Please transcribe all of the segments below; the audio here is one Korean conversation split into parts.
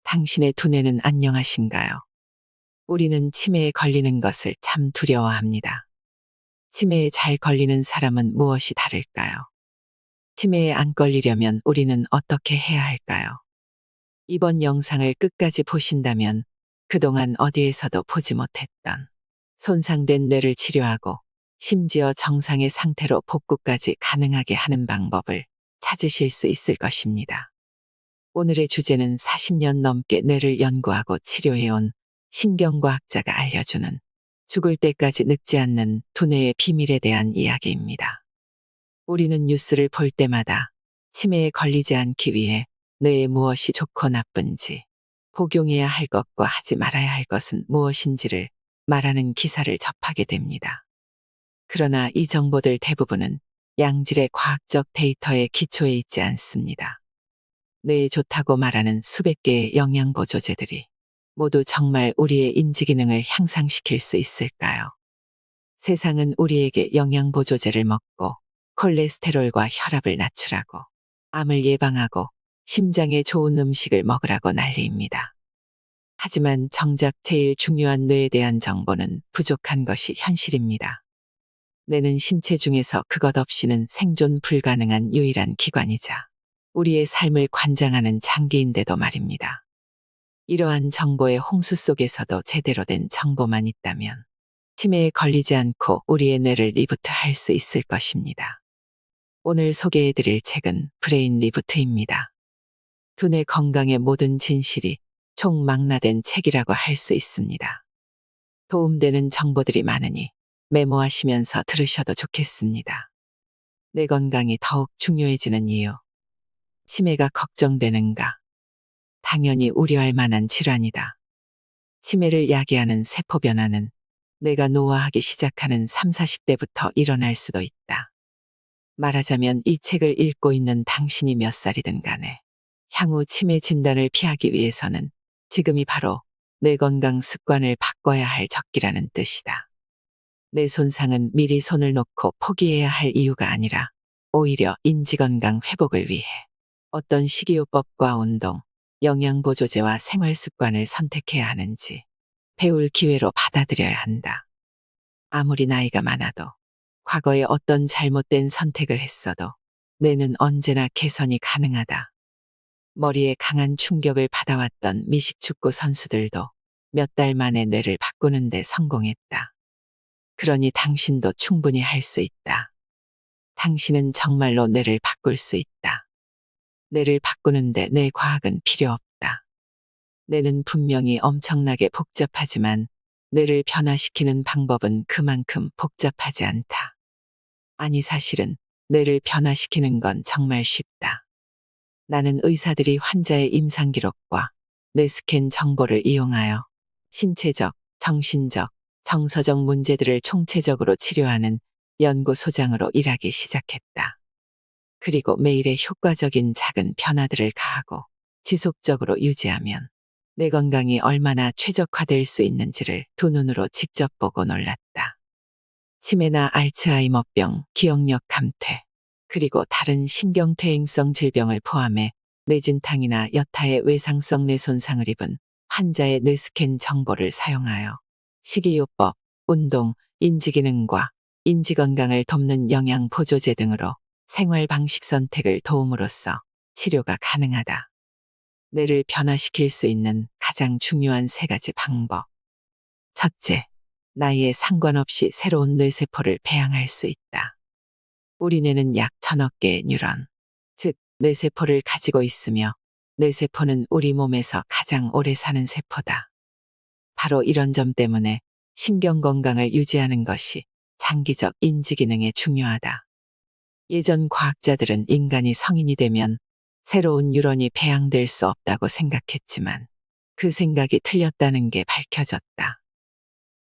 당신의 두뇌는 안녕하신가요? 우리는 치매에 걸리는 것을 참 두려워합니다. 치매에 잘 걸리는 사람은 무엇이 다를까요? 치매에 안 걸리려면 우리는 어떻게 해야 할까요? 이번 영상을 끝까지 보신다면 그동안 어디에서도 보지 못했던 손상된 뇌를 치료하고 심지어 정상의 상태로 복구까지 가능하게 하는 방법을 찾으실 수 있을 것입니다. 오늘의 주제는 40년 넘게 뇌를 연구하고 치료해온 신경과학자가 알려주는 죽을 때까지 늙지 않는 두뇌의 비밀에 대한 이야기입니다. 우리는 뉴스를 볼 때마다 치매에 걸리지 않기 위해 뇌에 무엇이 좋고 나쁜지, 복용해야 할 것과 하지 말아야 할 것은 무엇인지를 말하는 기사를 접하게 됩니다. 그러나 이 정보들 대부분은 양질의 과학적 데이터에 기초해 있지 않습니다. 뇌에 좋다고 말하는 수백 개의 영양보조제들이 모두 정말 우리의 인지기능을 향상시킬 수 있을까요? 세상은 우리에게 영양보조제를 먹고 콜레스테롤과 혈압을 낮추라고, 암을 예방하고 심장에 좋은 음식을 먹으라고 난리입니다. 하지만 정작 제일 중요한 뇌에 대한 정보는 부족한 것이 현실입니다. 뇌는 신체 중에서 그것 없이는 생존 불가능한 유일한 기관이자 우리의 삶을 관장하는 장기인데도 말입니다. 이러한 정보의 홍수 속에서도 제대로 된 정보만 있다면 치매에 걸리지 않고 우리의 뇌를 리부트할 수 있을 것입니다. 오늘 소개해드릴 책은 브레인 리부트입니다. 두뇌 건강의 모든 진실이 총망라된 책이라고 할 수 있습니다. 도움되는 정보들이 많으니 메모하시면서 들으셔도 좋겠습니다. 뇌 건강이 더욱 중요해지는 이유. 치매가 걱정되는가? 당연히 우려할 만한 질환이다. 치매를 야기하는 세포 변화는 뇌가 노화하기 시작하는 3, 40대부터 일어날 수도 있다. 말하자면 이 책을 읽고 있는 당신이 몇 살이든 간에 향후 치매 진단을 피하기 위해서는 지금이 바로 뇌 건강 습관을 바꿔야 할 적기라는 뜻이다. 뇌 손상은 미리 손을 놓고 포기해야 할 이유가 아니라 오히려 인지건강 회복을 위해 어떤 식이요법과 운동, 영양보조제와 생활습관을 선택해야 하는지 배울 기회로 받아들여야 한다. 아무리 나이가 많아도 과거에 어떤 잘못된 선택을 했어도 뇌는 언제나 개선이 가능하다. 머리에 강한 충격을 받아왔던 미식축구 선수들도 몇 달 만에 뇌를 바꾸는 데 성공했다. 그러니 당신도 충분히 할 수 있다. 당신은 정말로 뇌를 바꿀 수 있다. 뇌를 바꾸는데 뇌과학은 필요 없다. 뇌는 분명히 엄청나게 복잡하지만 뇌를 변화시키는 방법은 그만큼 복잡하지 않다. 아니 사실은 뇌를 변화시키는 건 정말 쉽다. 나는 의사들이 환자의 임상 기록과 뇌 스캔 정보를 이용하여 신체적, 정신적, 정서적 문제들을 총체적으로 치료하는 연구소장으로 일하기 시작했다. 그리고 매일의 효과적인 작은 변화들을 가하고 지속적으로 유지하면 뇌 건강이 얼마나 최적화될 수 있는지를 두 눈으로 직접 보고 놀랐다. 치매나 알츠하이머병, 기억력 감퇴, 그리고 다른 신경퇴행성 질병을 포함해 뇌진탕이나 여타의 외상성 뇌 손상을 입은 환자의 뇌스캔 정보를 사용하여 식이요법, 운동, 인지기능과 인지건강을 돕는 영양보조제 등으로 생활 방식 선택을 도움으로써 치료가 가능하다. 뇌를 변화시킬 수 있는 가장 중요한 세 가지 방법. 첫째, 나이에 상관없이 새로운 뇌세포를 배양할 수 있다. 우리 뇌는 약 1000억 개의 뉴런, 즉 뇌세포를 가지고 있으며 뇌세포는 우리 몸에서 가장 오래 사는 세포다. 바로 이런 점 때문에 신경 건강을 유지하는 것이 장기적 인지기능에 중요하다. 예전 과학자들은 인간이 성인이 되면 새로운 뉴런이 배양될 수 없다고 생각했지만 그 생각이 틀렸다는 게 밝혀졌다.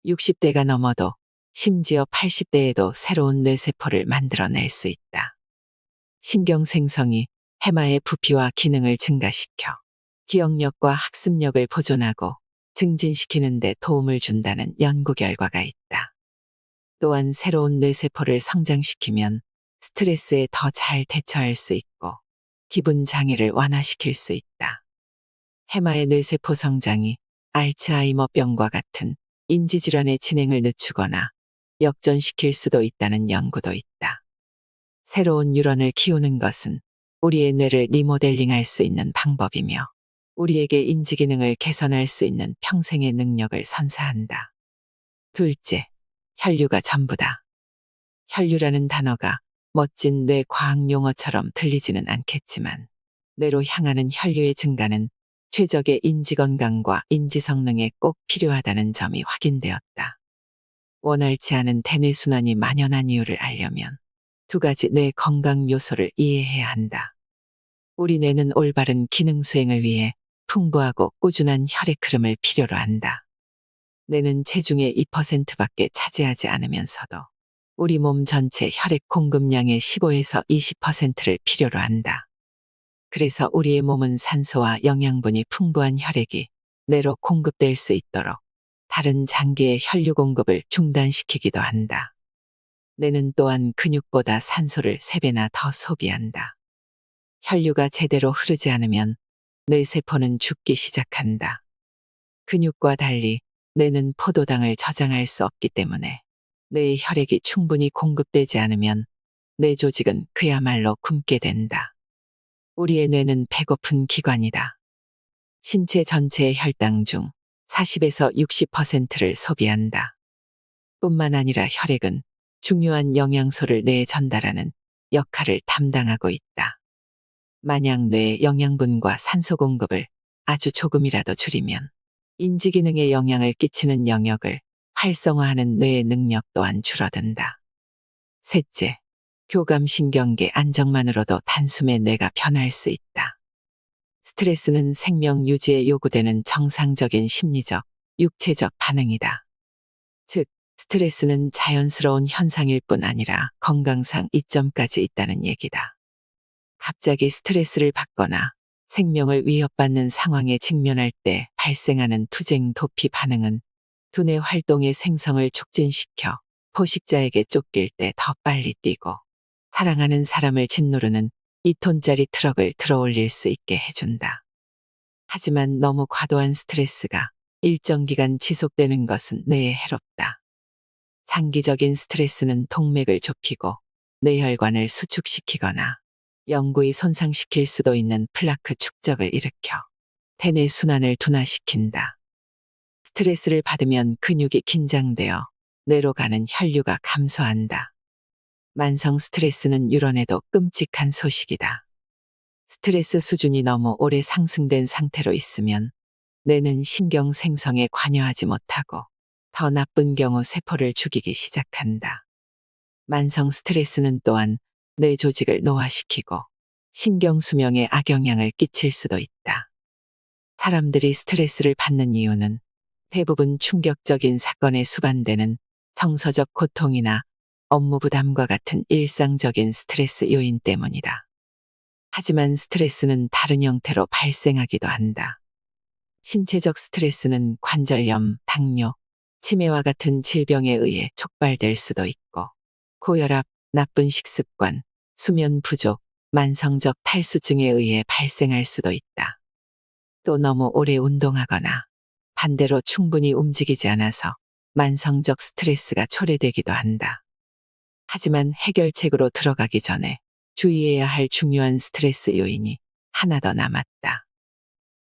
60대가 넘어도 심지어 80대에도 새로운 뇌세포를 만들어낼 수 있다. 신경생성이 해마의 부피와 기능을 증가시켜 기억력과 학습력을 보존하고 증진시키는 데 도움을 준다는 연구 결과가 있다. 또한 새로운 뇌세포를 성장시키면 스트레스에 더 잘 대처할 수 있고 기분 장애를 완화시킬 수 있다. 해마의 뇌세포 성장이 알츠하이머병과 같은 인지질환의 진행을 늦추거나 역전시킬 수도 있다는 연구도 있다. 새로운 뉴런을 키우는 것은 우리의 뇌를 리모델링할 수 있는 방법이며 우리에게 인지 기능을 개선할 수 있는 평생의 능력을 선사한다. 둘째, 혈류가 전부다. 혈류라는 단어가 멋진 뇌 과학 용어처럼 들리지는 않겠지만 뇌로 향하는 혈류의 증가는 최적의 인지 건강과 인지 성능에 꼭 필요하다는 점이 확인되었다. 원활치 않은 대뇌 순환이 만연한 이유를 알려면 두 가지 뇌 건강 요소를 이해해야 한다. 우리 뇌는 올바른 기능 수행을 위해 풍부하고 꾸준한 혈액 흐름을 필요로 한다. 뇌는 체중의 2%밖에 차지하지 않으면서도 우리 몸 전체 혈액 공급량의 15에서 20%를 필요로 한다. 그래서 우리의 몸은 산소와 영양분이 풍부한 혈액이 뇌로 공급될 수 있도록 다른 장기의 혈류 공급을 중단시키기도 한다. 뇌는 또한 근육보다 산소를 3배나 더 소비한다. 혈류가 제대로 흐르지 않으면 뇌세포는 죽기 시작한다. 근육과 달리 뇌는 포도당을 저장할 수 없기 때문에 뇌의 혈액이 충분히 공급되지 않으면 뇌 조직은 그야말로 굶게 된다. 우리의 뇌는 배고픈 기관이다. 신체 전체의 혈당 중 40에서 60%를 소비한다. 뿐만 아니라 혈액은 중요한 영양소를 뇌에 전달하는 역할을 담당하고 있다. 만약 뇌의 영양분과 산소 공급을 아주 조금이라도 줄이면 인지 기능에 영향을 끼치는 영역을 활성화하는 뇌의 능력 또한 줄어든다. 셋째, 교감신경계 안정만으로도 단숨에 뇌가 변할 수 있다. 스트레스는 생명 유지에 요구되는 정상적인 심리적, 육체적 반응이다. 즉, 스트레스는 자연스러운 현상일 뿐 아니라 건강상 이점까지 있다는 얘기다. 갑자기 스트레스를 받거나 생명을 위협받는 상황에 직면할 때 발생하는 투쟁 도피 반응은 두뇌 활동의 생성을 촉진시켜 포식자에게 쫓길 때 더 빨리 뛰고 사랑하는 사람을 짓누르는 2톤짜리 트럭을 들어올릴 수 있게 해준다. 하지만 너무 과도한 스트레스가 일정 기간 지속되는 것은 뇌에 해롭다. 장기적인 스트레스는 동맥을 좁히고 뇌혈관을 수축시키거나 영구히 손상시킬 수도 있는 플라크 축적을 일으켜 대뇌 순환을 둔화시킨다. 스트레스를 받으면 근육이 긴장되어 뇌로 가는 혈류가 감소한다. 만성 스트레스는 유런에도 끔찍한 소식이다. 스트레스 수준이 너무 오래 상승된 상태로 있으면 뇌는 신경 생성에 관여하지 못하고 더 나쁜 경우 세포를 죽이기 시작한다. 만성 스트레스는 또한 뇌 조직을 노화시키고 신경 수명에 악영향을 끼칠 수도 있다. 사람들이 스트레스를 받는 이유는 대부분 충격적인 사건에 수반되는 정서적 고통이나 업무 부담과 같은 일상적인 스트레스 요인 때문이다. 하지만 스트레스는 다른 형태로 발생하기도 한다. 신체적 스트레스는 관절염, 당뇨, 치매와 같은 질병에 의해 촉발될 수도 있고, 고혈압, 나쁜 식습관, 수면 부족, 만성적 탈수증에 의해 발생할 수도 있다. 또 너무 오래 운동하거나 반대로 충분히 움직이지 않아서 만성적 스트레스가 초래되기도 한다. 하지만 해결책으로 들어가기 전에 주의해야 할 중요한 스트레스 요인이 하나 더 남았다.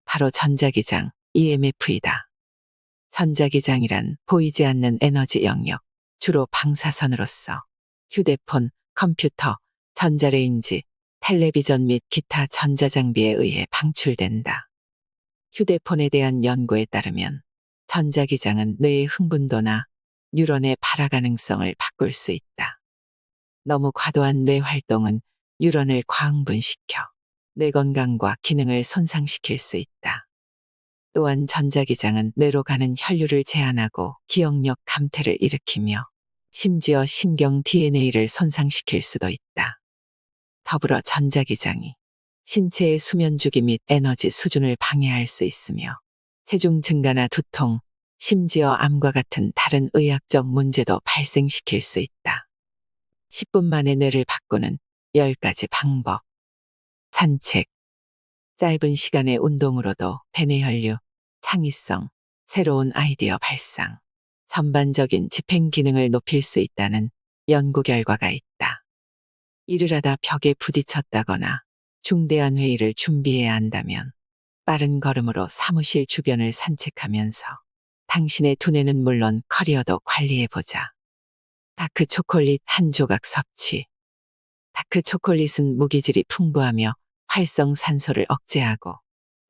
바로 전자기장, EMF이다. 전자기장이란 보이지 않는 에너지 영역, 주로 방사선으로서 휴대폰, 컴퓨터, 전자레인지, 텔레비전 및 기타 전자장비에 의해 방출된다. 휴대폰에 대한 연구에 따르면 전자기장은 뇌의 흥분도나 뉴런의 발화 가능성을 바꿀 수 있다. 너무 과도한 뇌 활동은 뉴런을 과흥분시켜 뇌 건강과 기능을 손상시킬 수 있다. 또한 전자기장은 뇌로 가는 혈류를 제한하고 기억력 감퇴를 일으키며 심지어 신경 DNA를 손상시킬 수도 있다. 더불어 전자기장이 신체의 수면 주기 및 에너지 수준을 방해할 수 있으며 체중 증가나 두통, 심지어 암과 같은 다른 의학적 문제도 발생시킬 수 있다. 10분 만에 뇌를 바꾸는 10가지 방법. 산책. 짧은 시간의 운동으로도 대뇌 혈류, 창의성, 새로운 아이디어 발상, 전반적인 집행 기능을 높일 수 있다는 연구 결과가 있다. 일을 하다 벽에 부딪혔다거나 중대한 회의를 준비해야 한다면 빠른 걸음으로 사무실 주변을 산책하면서 당신의 두뇌는 물론 커리어도 관리해보자. 다크 초콜릿 한 조각 섭취. 다크 초콜릿은 무기질이 풍부하며 활성산소를 억제하고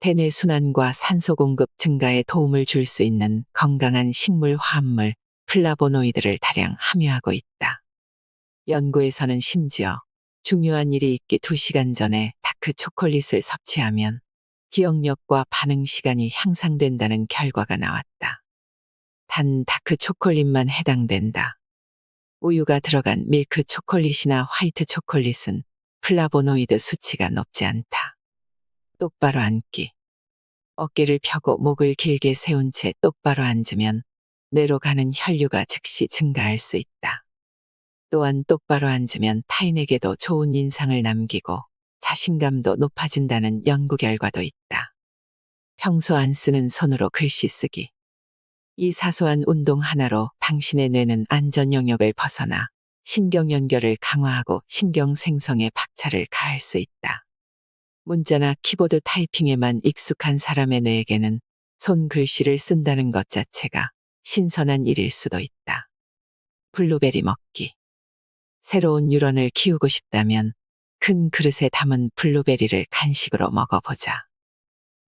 대뇌 순환과 산소 공급 증가에 도움을 줄 수 있는 건강한 식물 화합물 플라보노이드를 다량 함유하고 있다. 연구에서는 심지어 중요한 일이 있기 2시간 전에 다크 초콜릿을 섭취하면 기억력과 반응 시간이 향상된다는 결과가 나왔다. 단 다크 초콜릿만 해당된다. 우유가 들어간 밀크 초콜릿이나 화이트 초콜릿은 플라보노이드 수치가 높지 않다. 똑바로 앉기. 어깨를 펴고 목을 길게 세운 채 똑바로 앉으면 뇌로 가는 혈류가 즉시 증가할 수 있다. 또한 똑바로 앉으면 타인에게도 좋은 인상을 남기고 자신감도 높아진다는 연구 결과도 있다. 평소 안 쓰는 손으로 글씨 쓰기. 이 사소한 운동 하나로 당신의 뇌는 안전 영역을 벗어나 신경 연결을 강화하고 신경 생성에 박차를 가할 수 있다. 문자나 키보드 타이핑에만 익숙한 사람의 뇌에게는 손글씨를 쓴다는 것 자체가 신선한 일일 수도 있다. 블루베리 먹기. 새로운 뉴런을 키우고 싶다면 큰 그릇에 담은 블루베리를 간식으로 먹어보자.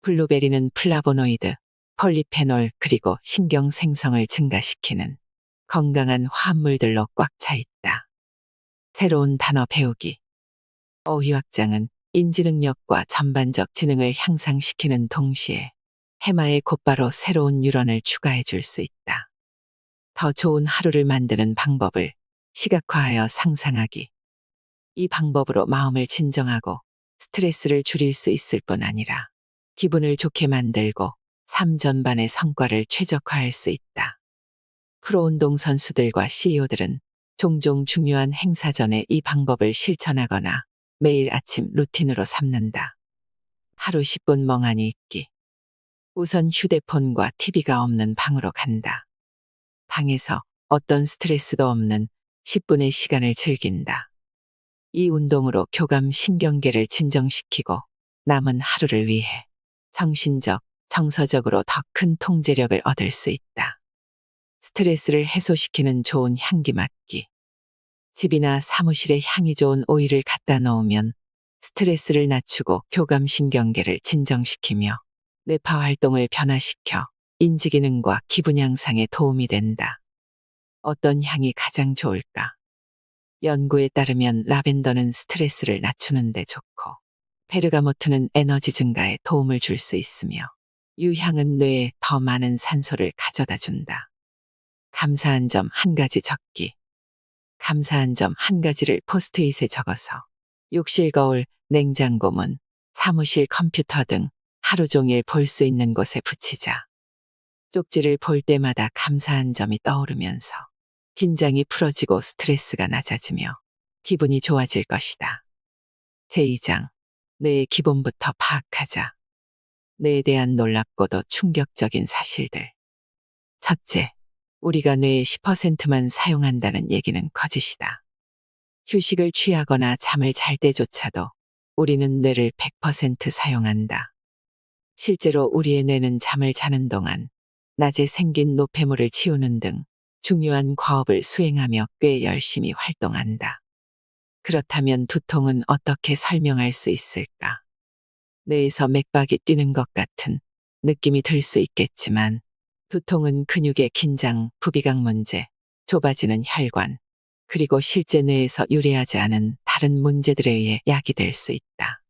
블루베리는 플라보노이드, 폴리페놀 그리고 신경 생성을 증가시키는 건강한 화합물들로 꽉 차 있다. 새로운 단어 배우기. 어휘확장은 인지 능력과 전반적 지능을 향상시키는 동시에 해마에 곧바로 새로운 뉴런을 추가해 줄 수 있다. 더 좋은 하루를 만드는 방법을 시각화하여 상상하기. 이 방법으로 마음을 진정하고 스트레스를 줄일 수 있을 뿐 아니라 기분을 좋게 만들고 삶 전반의 성과를 최적화할 수 있다. 프로 운동선수들과 CEO들은 종종 중요한 행사 전에 이 방법을 실천하거나 매일 아침 루틴으로 삼는다. 하루 10분 멍하니 있기. 우선 휴대폰과 TV가 없는 방으로 간다. 방에서 어떤 스트레스도 없는 10분의 시간을 즐긴다. 이 운동으로 교감 신경계를 진정시키고 남은 하루를 위해 정신적, 정서적으로 더 큰 통제력을 얻을 수 있다. 스트레스를 해소시키는 좋은 향기 맡기. 집이나 사무실에 향이 좋은 오일을 갖다 놓으면 스트레스를 낮추고 교감 신경계를 진정시키며 뇌파 활동을 변화시켜 인지기능과 기분 향상에 도움이 된다. 어떤 향이 가장 좋을까? 연구에 따르면 라벤더는 스트레스를 낮추는 데 좋고 베르가모트는 에너지 증가에 도움을 줄 수 있으며 유향은 뇌에 더 많은 산소를 가져다 준다. 감사한 점 한 가지 적기. 감사한 점 한 가지를 포스트잇에 적어서 욕실 거울, 냉장고 문, 사무실 컴퓨터 등 하루 종일 볼 수 있는 곳에 붙이자. 쪽지를 볼 때마다 감사한 점이 떠오르면서 긴장이 풀어지고 스트레스가 낮아지며 기분이 좋아질 것이다. 제2장. 뇌의 기본부터 파악하자. 뇌에 대한 놀랍고도 충격적인 사실들. 첫째, 우리가 뇌의 10%만 사용한다는 얘기는 거짓이다. 휴식을 취하거나 잠을 잘 때조차도 우리는 뇌를 100% 사용한다. 실제로 우리의 뇌는 잠을 자는 동안 낮에 생긴 노폐물을 치우는 등 중요한 과업을 수행하며 꽤 열심히 활동한다. 그렇다면 두통은 어떻게 설명할 수 있을까? 뇌에서 맥박이 뛰는 것 같은 느낌이 들 수 있겠지만 두통은 근육의 긴장, 부비강 문제, 좁아지는 혈관, 그리고 실제 뇌에서 유래하지 않은 다른 문제들에 의해 야기될 수 있다.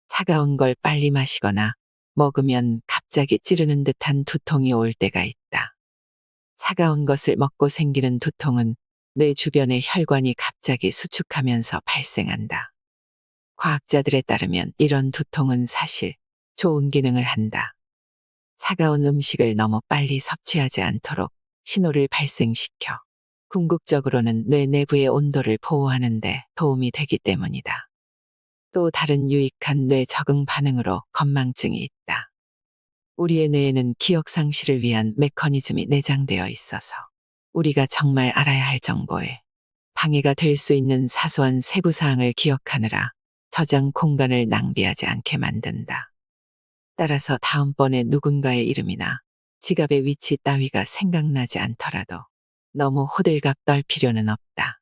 차가운 걸 빨리 마시거나 먹으면 갑자기 찌르는 듯한 두통이 올 때가 있다. 차가운 것을 먹고 생기는 두통은 뇌 주변의 혈관이 갑자기 수축하면서 발생한다. 과학자들에 따르면 이런 두통은 사실 좋은 기능을 한다. 차가운 음식을 너무 빨리 섭취하지 않도록 신호를 발생시켜 궁극적으로는 뇌 내부의 온도를 보호하는 데 도움이 되기 때문이다. 또 다른 유익한 뇌 적응 반응으로 건망증이 있다. 우리의 뇌에는 기억 상실을 위한 메커니즘이 내장되어 있어서 우리가 정말 알아야 할 정보에 방해가 될 수 있는 사소한 세부 사항을 기억하느라 저장 공간을 낭비하지 않게 만든다. 따라서 다음번에 누군가의 이름이나 지갑의 위치 따위가 생각나지 않더라도 너무 호들갑 떨 필요는 없다.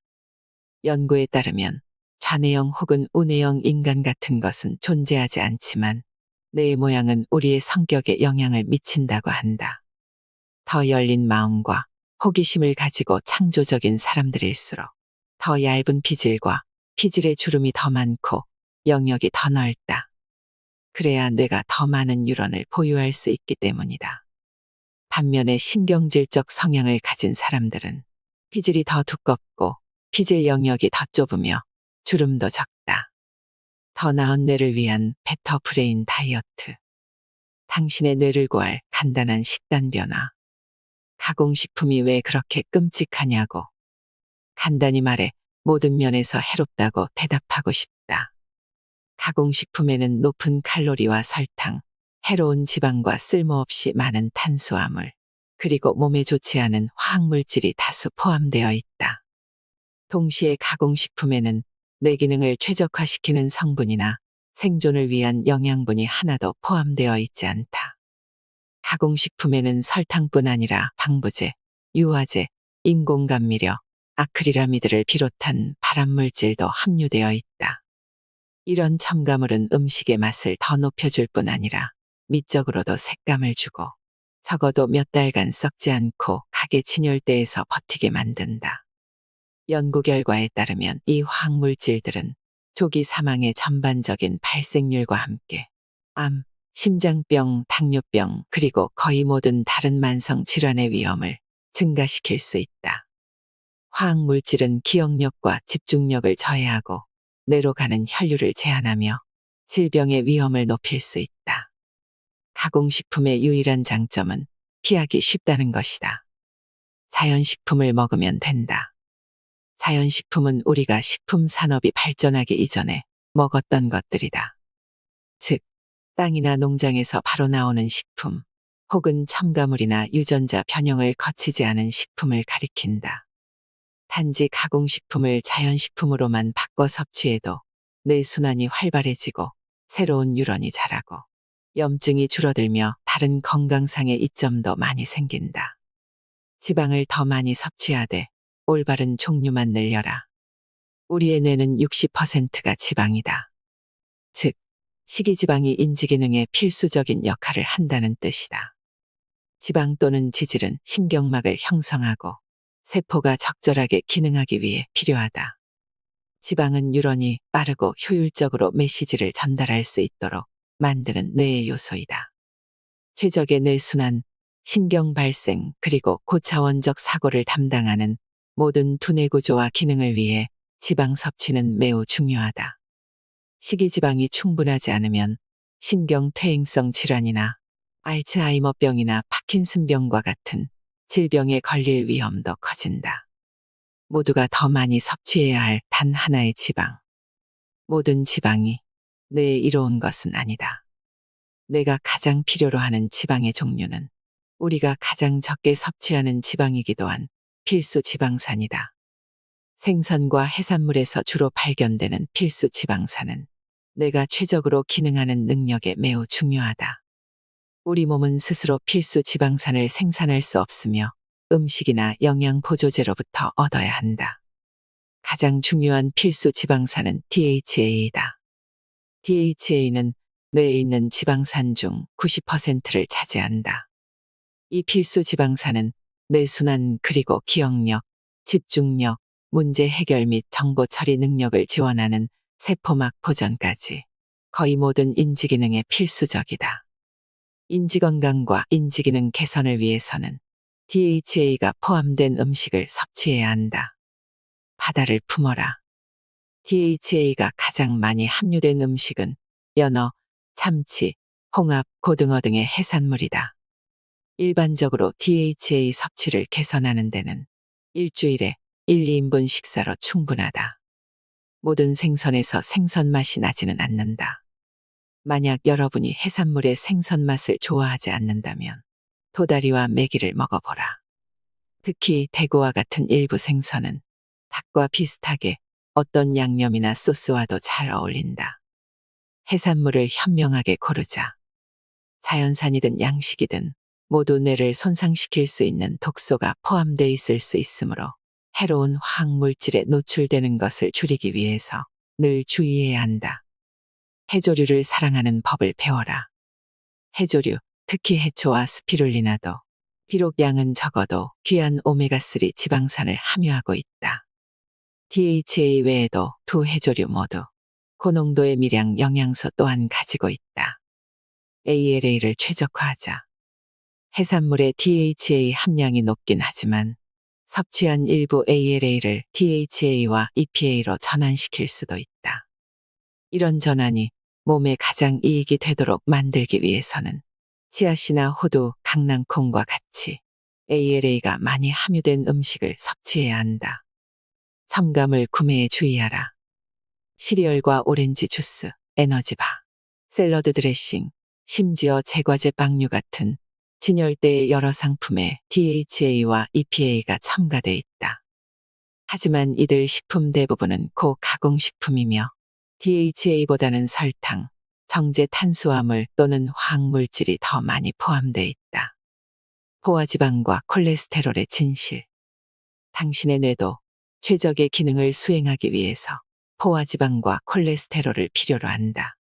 연구에 따르면 좌뇌형 혹은 우뇌형 인간 같은 것은 존재하지 않지만 뇌의 모양은 우리의 성격에 영향을 미친다고 한다. 더 열린 마음과 호기심을 가지고 창조적인 사람들일수록 더 얇은 피질과 피질의 주름이 더 많고 영역이 더 넓다. 그래야 뇌가 더 많은 뉴런을 보유할 수 있기 때문이다. 반면에 신경질적 성향을 가진 사람들은 피질이 더 두껍고 피질 영역이 더 좁으며 주름도 적다. 더 나은 뇌를 위한 베터 브레인 다이어트. 당신의 뇌를 구할 간단한 식단 변화. 가공식품이 왜 그렇게 끔찍하냐고. 간단히 말해 모든 면에서 해롭다고 대답하고 싶다. 가공식품에는 높은 칼로리와 설탕, 해로운 지방과 쓸모없이 많은 탄수화물, 그리고 몸에 좋지 않은 화학물질이 다수 포함되어 있다. 동시에 가공식품에는 뇌 기능을 최적화시키는 성분이나 생존을 위한 영양분이 하나도 포함되어 있지 않다. 가공식품에는 설탕뿐 아니라 방부제, 유화제, 인공감미료, 아크릴아미드를 비롯한 발암물질도 함유되어 있다. 이런 첨가물은 음식의 맛을 더 높여줄 뿐 아니라 미적으로도 색감을 주고 적어도 몇 달간 썩지 않고 가게 진열대에서 버티게 만든다. 연구 결과에 따르면 이 화학물질들은 조기 사망의 전반적인 발생률과 함께 암, 심장병, 당뇨병, 그리고 거의 모든 다른 만성 질환의 위험을 증가시킬 수 있다. 화학물질은 기억력과 집중력을 저해하고 뇌로 가는 혈류를 제한하며 질병의 위험을 높일 수 있다. 가공식품의 유일한 장점은 피하기 쉽다는 것이다. 자연식품을 먹으면 된다. 자연식품은 우리가 식품 산업이 발전하기 이전에 먹었던 것들이다. 즉, 땅이나 농장에서 바로 나오는 식품, 혹은 첨가물이나 유전자 변형을 거치지 않은 식품을 가리킨다. 단지 가공식품을 자연식품으로만 바꿔 섭취해도 뇌순환이 활발해지고 새로운 뉴런이 자라고 염증이 줄어들며 다른 건강상의 이점도 많이 생긴다. 지방을 더 많이 섭취하되 올바른 종류만 늘려라. 우리의 뇌는 60%가 지방이다. 즉, 식이지방이 인지기능에 필수적인 역할을 한다는 뜻이다. 지방 또는 지질은 신경막을 형성하고 세포가 적절하게 기능하기 위해 필요하다. 지방은 뉴런이 빠르고 효율적으로 메시지를 전달할 수 있도록 만드는 뇌의 요소이다. 최적의 뇌순환, 신경 발생, 그리고 고차원적 사고를 담당하는 모든 두뇌 구조와 기능을 위해 지방 섭취는 매우 중요하다. 식이지방이 충분하지 않으면 신경퇴행성 질환이나 알츠하이머병이나 파킨슨병과 같은 질병에 걸릴 위험도 커진다. 모두가 더 많이 섭취해야 할 단 하나의 지방. 모든 지방이 뇌에 이로운 것은 아니다. 뇌가 가장 필요로 하는 지방의 종류는 우리가 가장 적게 섭취하는 지방이기도 한 필수 지방산이다. 생선과 해산물에서 주로 발견되는 필수 지방산은 뇌가 최적으로 기능하는 능력에 매우 중요하다. 우리 몸은 스스로 필수 지방산을 생산할 수 없으며 음식이나 영양 보조제로부터 얻어야 한다. 가장 중요한 필수 지방산은 DHA이다. DHA는 뇌에 있는 지방산 중 90%를 차지한다. 이 필수 지방산은 뇌순환 그리고 기억력, 집중력, 문제 해결 및 정보 처리 능력을 지원하는 세포막 보전까지 거의 모든 인지기능에 필수적이다. 인지건강과 인지기능 개선을 위해서는 DHA가 포함된 음식을 섭취해야 한다. 바다를 품어라. DHA가 가장 많이 함유된 음식은 연어, 참치, 홍합, 고등어 등의 해산물이다. 일반적으로 DHA 섭취를 개선하는 데는 일주일에 1, 2인분 식사로 충분하다. 모든 생선에서 생선 맛이 나지는 않는다. 만약 여러분이 해산물의 생선 맛을 좋아하지 않는다면 도다리와 메기를 먹어보라. 특히 대구와 같은 일부 생선은 닭과 비슷하게 어떤 양념이나 소스와도 잘 어울린다. 해산물을 현명하게 고르자. 자연산이든 양식이든 모두 뇌를 손상시킬 수 있는 독소가 포함되어 있을 수 있으므로 해로운 화학물질에 노출되는 것을 줄이기 위해서 늘 주의해야 한다. 해조류를 사랑하는 법을 배워라. 해조류, 특히 해초와 스피룰리나도 비록 양은 적어도 귀한 오메가3 지방산을 함유하고 있다. DHA 외에도 두 해조류 모두 고농도의 미량 영양소 또한 가지고 있다. ALA를 최적화하자. 해산물의 DHA 함량이 높긴 하지만 섭취한 일부 ALA를 DHA와 EPA로 전환시킬 수도 있다. 이런 전환이 몸에 가장 이익이 되도록 만들기 위해서는 씨앗이나 호두, 강낭콩과 같이 ALA가 많이 함유된 음식을 섭취해야 한다. 첨가물 구매에 주의하라. 시리얼과 오렌지 주스, 에너지바, 샐러드 드레싱, 심지어 제과제 빵류 같은 진열대의 여러 상품에 DHA와 EPA가 첨가돼 있다. 하지만 이들 식품 대부분은 고가공식품이며 DHA보다는 설탕, 정제 탄수화물 또는 화학물질이 더 많이 포함되어 있다. 포화지방과 콜레스테롤의 진실. 당신의 뇌도 최적의 기능을 수행하기 위해서 포화지방과 콜레스테롤을 필요로 한다.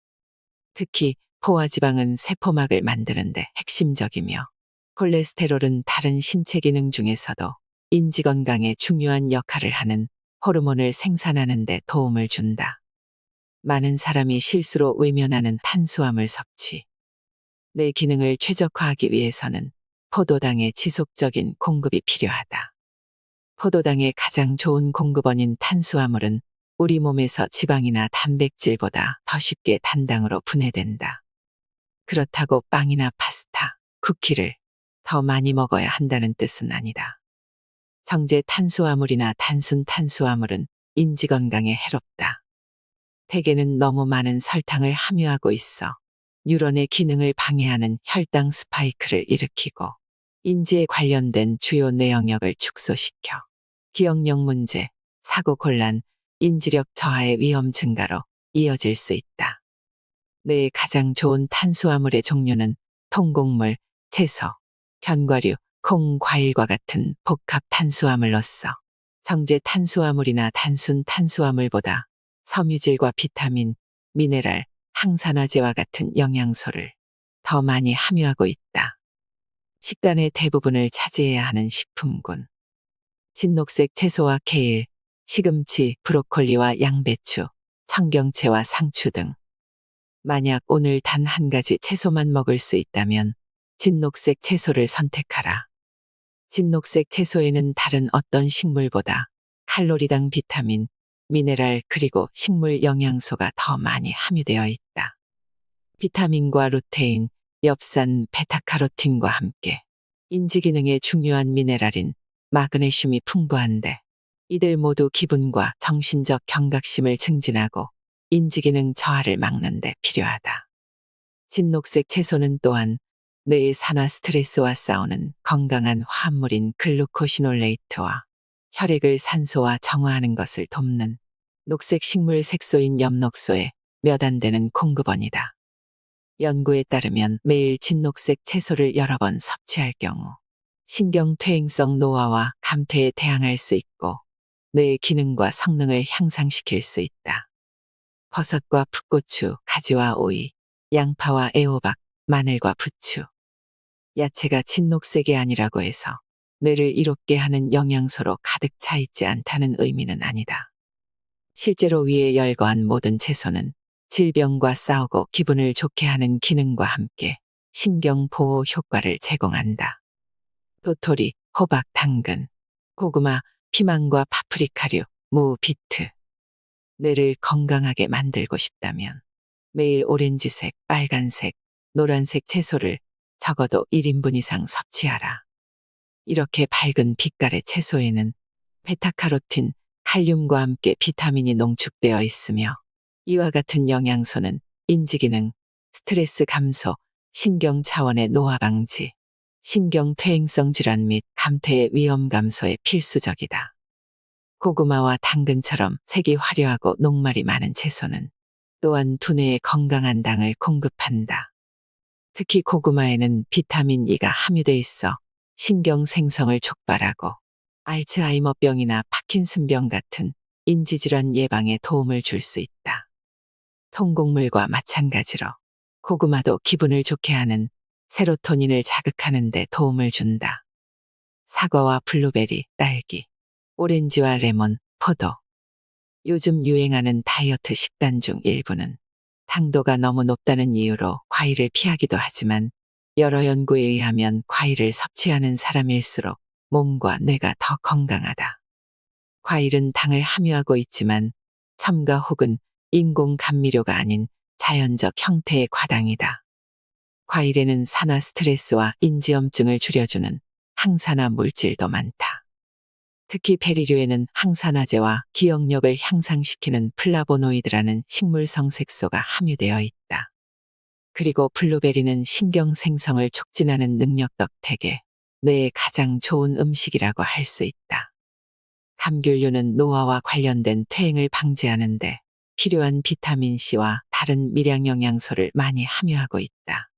특히 포화지방은 세포막을 만드는데 핵심적이며 콜레스테롤은 다른 신체 기능 중에서도 인지 건강에 중요한 역할을 하는 호르몬을 생산하는 데 도움을 준다. 많은 사람이 실수로 외면하는 탄수화물 섭취. 내 기능을 최적화하기 위해서는 포도당의 지속적인 공급이 필요하다. 포도당의 가장 좋은 공급원인 탄수화물은 우리 몸에서 지방이나 단백질보다 더 쉽게 단당으로 분해된다. 그렇다고 빵이나 파스타, 쿠키를 더 많이 먹어야 한다는 뜻은 아니다. 정제 탄수화물이나 단순 탄수화물은 인지 건강에 해롭다. 대개는 너무 많은 설탕을 함유하고 있어 뉴런의 기능을 방해하는 혈당 스파이크를 일으키고 인지에 관련된 주요 뇌 영역을 축소시켜 기억력 문제, 사고 곤란, 인지력 저하의 위험 증가로 이어질 수 있다. 뇌에 가장 좋은 탄수화물의 종류는 통곡물, 채소, 견과류, 콩, 과일과 같은 복합 탄수화물로서 정제 탄수화물이나 단순 탄수화물보다 섬유질과 비타민, 미네랄, 항산화제와 같은 영양소를 더 많이 함유하고 있다. 식단의 대부분을 차지해야 하는 식품군. 진녹색 채소와 케일, 시금치, 브로콜리와 양배추, 청경채와 상추 등. 만약 오늘 단 한 가지 채소만 먹을 수 있다면 진녹색 채소를 선택하라. 진녹색 채소에는 다른 어떤 식물보다 칼로리당 비타민, 미네랄 그리고 식물 영양소가 더 많이 함유되어 있다. 비타민과 루테인, 엽산, 베타카로틴과 함께 인지 기능에 중요한 미네랄인 마그네슘이 풍부한데 이들 모두 기분과 정신적 경각심을 증진하고 인지 기능 저하를 막는 데 필요하다. 진녹색 채소는 또한 뇌의 산화 스트레스와 싸우는 건강한 화합물인 글루코시놀레이트와 혈액을 산소화 정화하는 것을 돕는 녹색 식물 색소인 엽록소의 몇 안 되는 공급원이다. 연구에 따르면 매일 진녹색 채소를 여러 번 섭취할 경우 신경퇴행성 노화와 감퇴에 대항할 수 있고 뇌의 기능과 성능을 향상시킬 수 있다. 버섯과 풋고추, 가지와 오이, 양파와 애호박, 마늘과 부추. 야채가 진녹색이 아니라고 해서 뇌를 이롭게 하는 영양소로 가득 차 있지 않다는 의미는 아니다. 실제로 위에 열거한 모든 채소는 질병과 싸우고 기분을 좋게 하는 기능과 함께 신경 보호 효과를 제공한다. 도토리, 호박, 당근, 고구마, 피망과 파프리카류, 무, 비트. 뇌를 건강하게 만들고 싶다면 매일 오렌지색, 빨간색, 노란색 채소를 적어도 1인분 이상 섭취하라. 이렇게 밝은 빛깔의 채소에는 베타카로틴, 칼륨과 함께 비타민이 농축되어 있으며 이와 같은 영양소는 인지기능, 스트레스 감소, 신경 차원의 노화 방지, 신경 퇴행성 질환 및 감퇴의 위험 감소에 필수적이다. 고구마와 당근처럼 색이 화려하고 녹말이 많은 채소는 또한 두뇌에 건강한 당을 공급한다. 특히 고구마에는 비타민 E가 함유돼 있어 신경 생성을 촉발하고 알츠하이머병이나 파킨슨병 같은 인지질환 예방에 도움을 줄 수 있다. 통곡물과 마찬가지로 고구마도 기분을 좋게 하는 세로토닌을 자극하는 데 도움을 준다. 사과와 블루베리, 딸기, 오렌지와 레몬, 포도. 요즘 유행하는 다이어트 식단 중 일부는 당도가 너무 높다는 이유로 과일을 피하기도 하지만 여러 연구에 의하면 과일을 섭취하는 사람일수록 몸과 뇌가 더 건강하다. 과일은 당을 함유하고 있지만 첨가 혹은 인공 감미료가 아닌 자연적 형태의 과당이다. 과일에는 산화 스트레스와 인지염증을 줄여주는 항산화 물질도 많다. 특히 베리류에는 항산화제와 기억력을 향상시키는 플라보노이드라는 식물성 색소가 함유되어 있다. 그리고 블루베리는 신경 생성을 촉진하는 능력 덕택에 뇌에 가장 좋은 음식이라고 할 수 있다. 감귤류는 노화와 관련된 퇴행을 방지하는 데 필요한 비타민C와 다른 미량 영양소를 많이 함유하고 있다.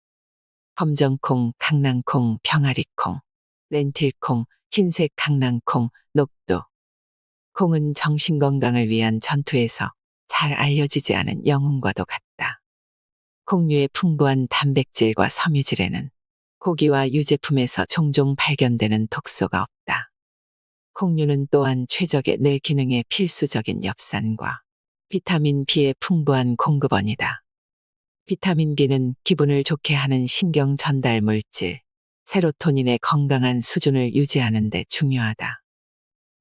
검정콩, 강낭콩, 병아리콩, 렌틸콩, 흰색 강낭콩, 녹두. 콩은 정신건강을 위한 전투에서 잘 알려지지 않은 영웅과도 같다. 콩류의 풍부한 단백질과 섬유질에는 고기와 유제품에서 종종 발견되는 독소가 없다. 콩류는 또한 최적의 뇌 기능에 필수적인 엽산과 비타민 B의 풍부한 공급원이다. 비타민 B는 기분을 좋게 하는 신경 전달 물질, 세로토닌의 건강한 수준을 유지하는 데 중요하다.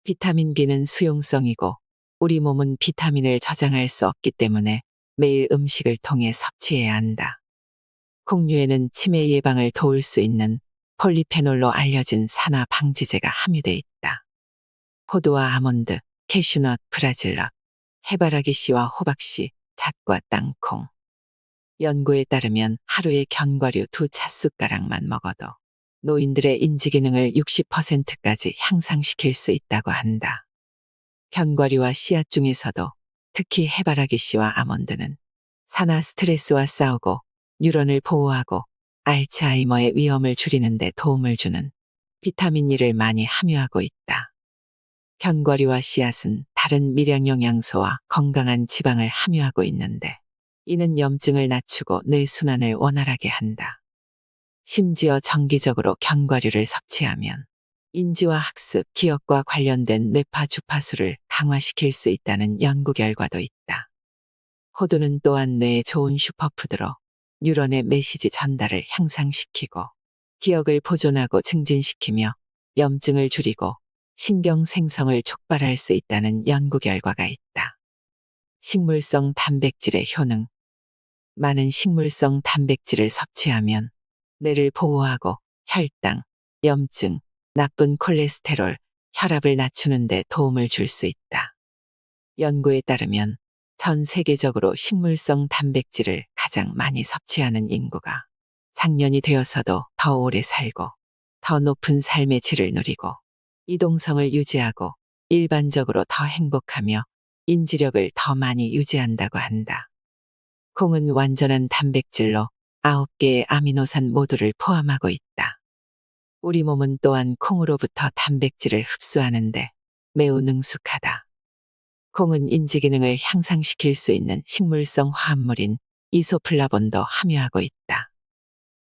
비타민 B는 수용성이고 우리 몸은 비타민을 저장할 수 없기 때문에 매일 음식을 통해 섭취해야 한다. 콩류에는 치매 예방을 도울 수 있는 폴리페놀로 알려진 산화 방지제가 함유돼 있다. 호두와 아몬드, 캐슈넛, 브라질넛, 해바라기씨와 호박씨, 잣과 땅콩. 연구에 따르면 하루에 견과류 2 찻숟가락만 먹어도 노인들의 인지기능을 60%까지 향상시킬 수 있다고 한다. 견과류와 씨앗 중에서도 특히 해바라기씨와 아몬드는 산화 스트레스와 싸우고 뉴런을 보호하고 알츠하이머의 위험을 줄이는 데 도움을 주는 비타민 E를 많이 함유하고 있다. 견과류와 씨앗은 다른 미량 영양소와 건강한 지방을 함유하고 있는데 이는 염증을 낮추고 뇌순환을 원활하게 한다. 심지어 정기적으로 견과류를 섭취하면 인지와 학습, 기억과 관련된 뇌파 주파수를 강화시킬 수 있다는 연구 결과도 있다. 호두는 또한 뇌에 좋은 슈퍼푸드로 뉴런의 메시지 전달을 향상시키고 기억을 보존하고 증진시키며 염증을 줄이고 신경 생성을 촉발할 수 있다는 연구 결과가 있다. 식물성 단백질의 효능. 많은 식물성 단백질을 섭취하면 뇌를 보호하고 혈당, 염증, 나쁜 콜레스테롤, 혈압을 낮추는 데 도움을 줄 수 있다. 연구에 따르면 전 세계적으로 식물성 단백질을 가장 많이 섭취하는 인구가 장년이 되어서도 더 오래 살고 더 높은 삶의 질을 누리고 이동성을 유지하고 일반적으로 더 행복하며 인지력을 더 많이 유지한다고 한다. 콩은 완전한 단백질로 9개의 아미노산 모두를 포함하고 있다. 우리 몸은 또한 콩으로부터 단백질을 흡수하는데 매우 능숙하다. 콩은 인지기능을 향상시킬 수 있는 식물성 화합물인 이소플라본도 함유하고 있다.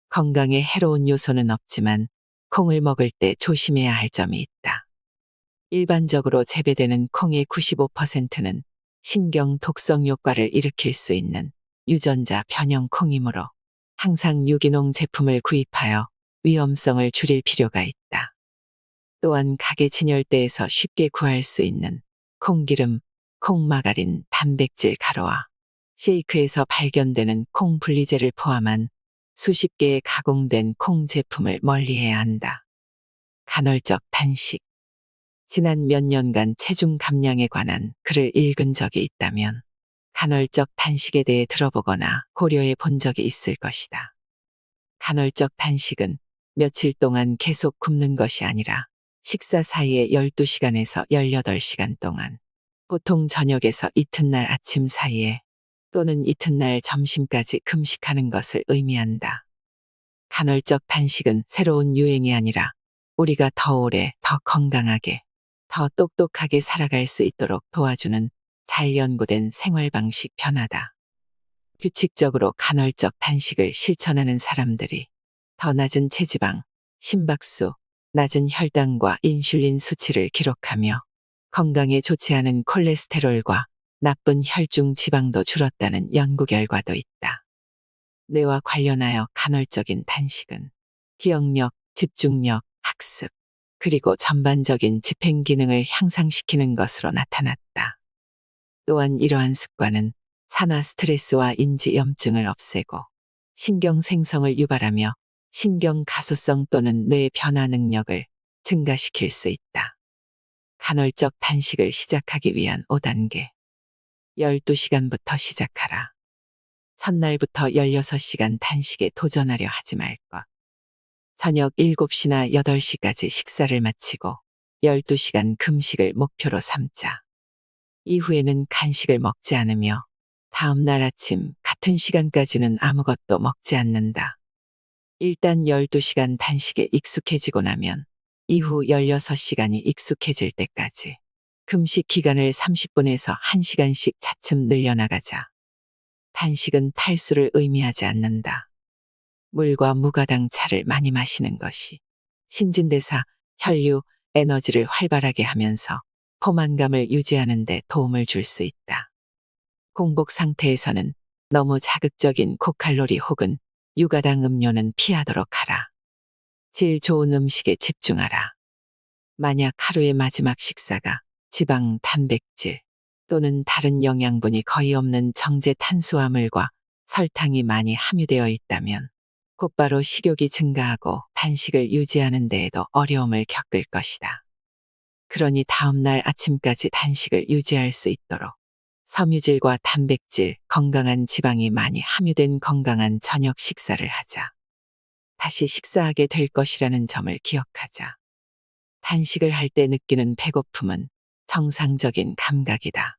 건강에 해로운 요소는 없지만 콩을 먹을 때 조심해야 할 점이 있다. 일반적으로 재배되는 콩의 95%는 신경 독성 효과를 일으킬 수 있는 유전자 변형 콩이므로 항상 유기농 제품을 구입하여 위험성을 줄일 필요가 있다. 또한 가게 진열대에서 쉽게 구할 수 있는 콩기름, 콩마가린, 단백질 가루와 쉐이크에서 발견되는 콩 분리제를 포함한 수십 개의 가공된 콩 제품을 멀리해야 한다. 간헐적 단식. 지난 몇 년간 체중 감량에 관한 글을 읽은 적이 있다면 간헐적 단식에 대해 들어보거나 고려해 본 적이 있을 것이다. 간헐적 단식은 며칠 동안 계속 굶는 것이 아니라 식사 사이에 12시간에서 18시간 동안, 보통 저녁에서 이튿날 아침 사이에 또는 이튿날 점심까지 금식하는 것을 의미한다. 간헐적 단식은 새로운 유행이 아니라 우리가 더 오래, 더 건강하게, 더 똑똑하게 살아갈 수 있도록 도와주는 잘 연구된 생활 방식 변화다. 규칙적으로 간헐적 단식을 실천하는 사람들이 더 낮은 체지방, 심박수, 낮은 혈당과 인슐린 수치를 기록하며 건강에 좋지 않은 콜레스테롤과 나쁜 혈중 지방도 줄었다는 연구 결과도 있다. 뇌와 관련하여 간헐적인 단식은 기억력, 집중력, 학습, 그리고 전반적인 집행 기능을 향상시키는 것으로 나타났다. 또한 이러한 습관은 산화 스트레스와 인지 염증을 없애고 신경 생성을 유발하며 신경 가소성 또는 뇌 변화 능력을 증가시킬 수 있다. 간헐적 단식을 시작하기 위한 5단계. 12시간부터 시작하라. 첫날부터 16시간 단식에 도전하려 하지 말 것. 저녁 7시나 8시까지 식사를 마치고 12시간 금식을 목표로 삼자. 이후에는 간식을 먹지 않으며 다음 날 아침 같은 시간까지는 아무것도 먹지 않는다. 일단 12시간 단식에 익숙해지고 나면 이후 16시간이 익숙해질 때까지 금식 기간을 30분에서 1시간씩 차츰 늘려나가자. 단식은 탈수를 의미하지 않는다. 물과 무가당 차를 많이 마시는 것이 신진대사, 혈류, 에너지를 활발하게 하면서 포만감을 유지하는 데 도움을 줄 수 있다. 공복 상태에서는 너무 자극적인 고칼로리 혹은 유가당 음료는 피하도록 하라. 질 좋은 음식에 집중하라. 만약 하루의 마지막 식사가 지방, 단백질 또는 다른 영양분이 거의 없는 정제 탄수화물과 설탕이 많이 함유되어 있다면 곧바로 식욕이 증가하고 단식을 유지하는 데에도 어려움을 겪을 것이다. 그러니 다음날 아침까지 단식을 유지할 수 있도록 섬유질과 단백질, 건강한 지방이 많이 함유된 건강한 저녁 식사를 하자. 다시 식사하게 될 것이라는 점을 기억하자. 단식을 할 때 느끼는 배고픔은 정상적인 감각이다.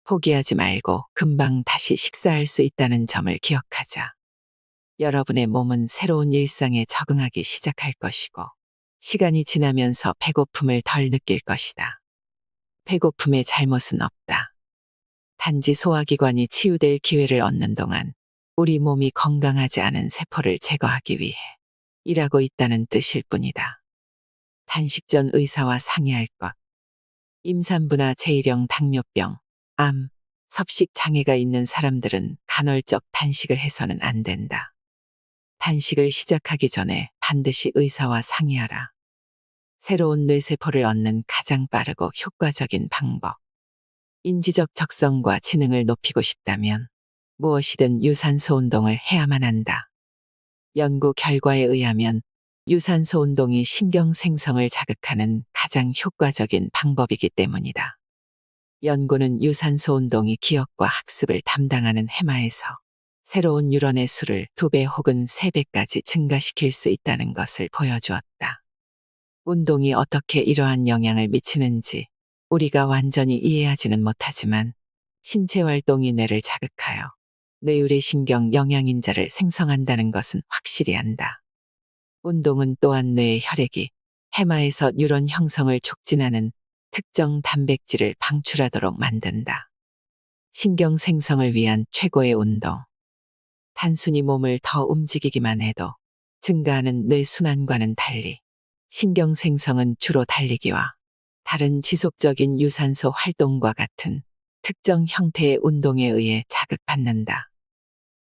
포기하지 말고 금방 다시 식사할 수 있다는 점을 기억하자. 여러분의 몸은 새로운 일상에 적응하기 시작할 것이고, 시간이 지나면서 배고픔을 덜 느낄 것이다. 배고픔의 잘못은 없다. 단지 소화기관이 치유될 기회를 얻는 동안 우리 몸이 건강하지 않은 세포를 제거하기 위해 일하고 있다는 뜻일 뿐이다. 단식 전 의사와 상의할 것. 임산부나 제1형 당뇨병, 암, 섭식 장애가 있는 사람들은 간헐적 단식을 해서는 안 된다. 단식을 시작하기 전에 반드시 의사와 상의하라. 새로운 뇌세포를 얻는 가장 빠르고 효과적인 방법. 인지적 적성과 지능을 높이고 싶다면 무엇이든 유산소 운동을 해야만 한다. 연구 결과에 의하면 유산소 운동이 신경 생성을 자극하는 가장 효과적인 방법이기 때문이다. 연구는 유산소 운동이 기억과 학습을 담당하는 해마에서 새로운 뉴런의 수를 2배 혹은 3배까지 증가시킬 수 있다는 것을 보여주었다. 운동이 어떻게 이러한 영향을 미치는지 우리가 완전히 이해하지는 못하지만 신체 활동이 뇌를 자극하여 뇌유래신경 영양인자를 생성한다는 것은 확실히 안다. 운동은 또한 뇌의 혈액이 해마에서 뉴런 형성을 촉진하는 특정 단백질을 방출하도록 만든다. 신경 생성을 위한 최고의 운동. 단순히 몸을 더 움직이기만 해도 증가하는 뇌순환과는 달리 신경 생성은 주로 달리기와 다른 지속적인 유산소 활동과 같은 특정 형태의 운동에 의해 자극받는다.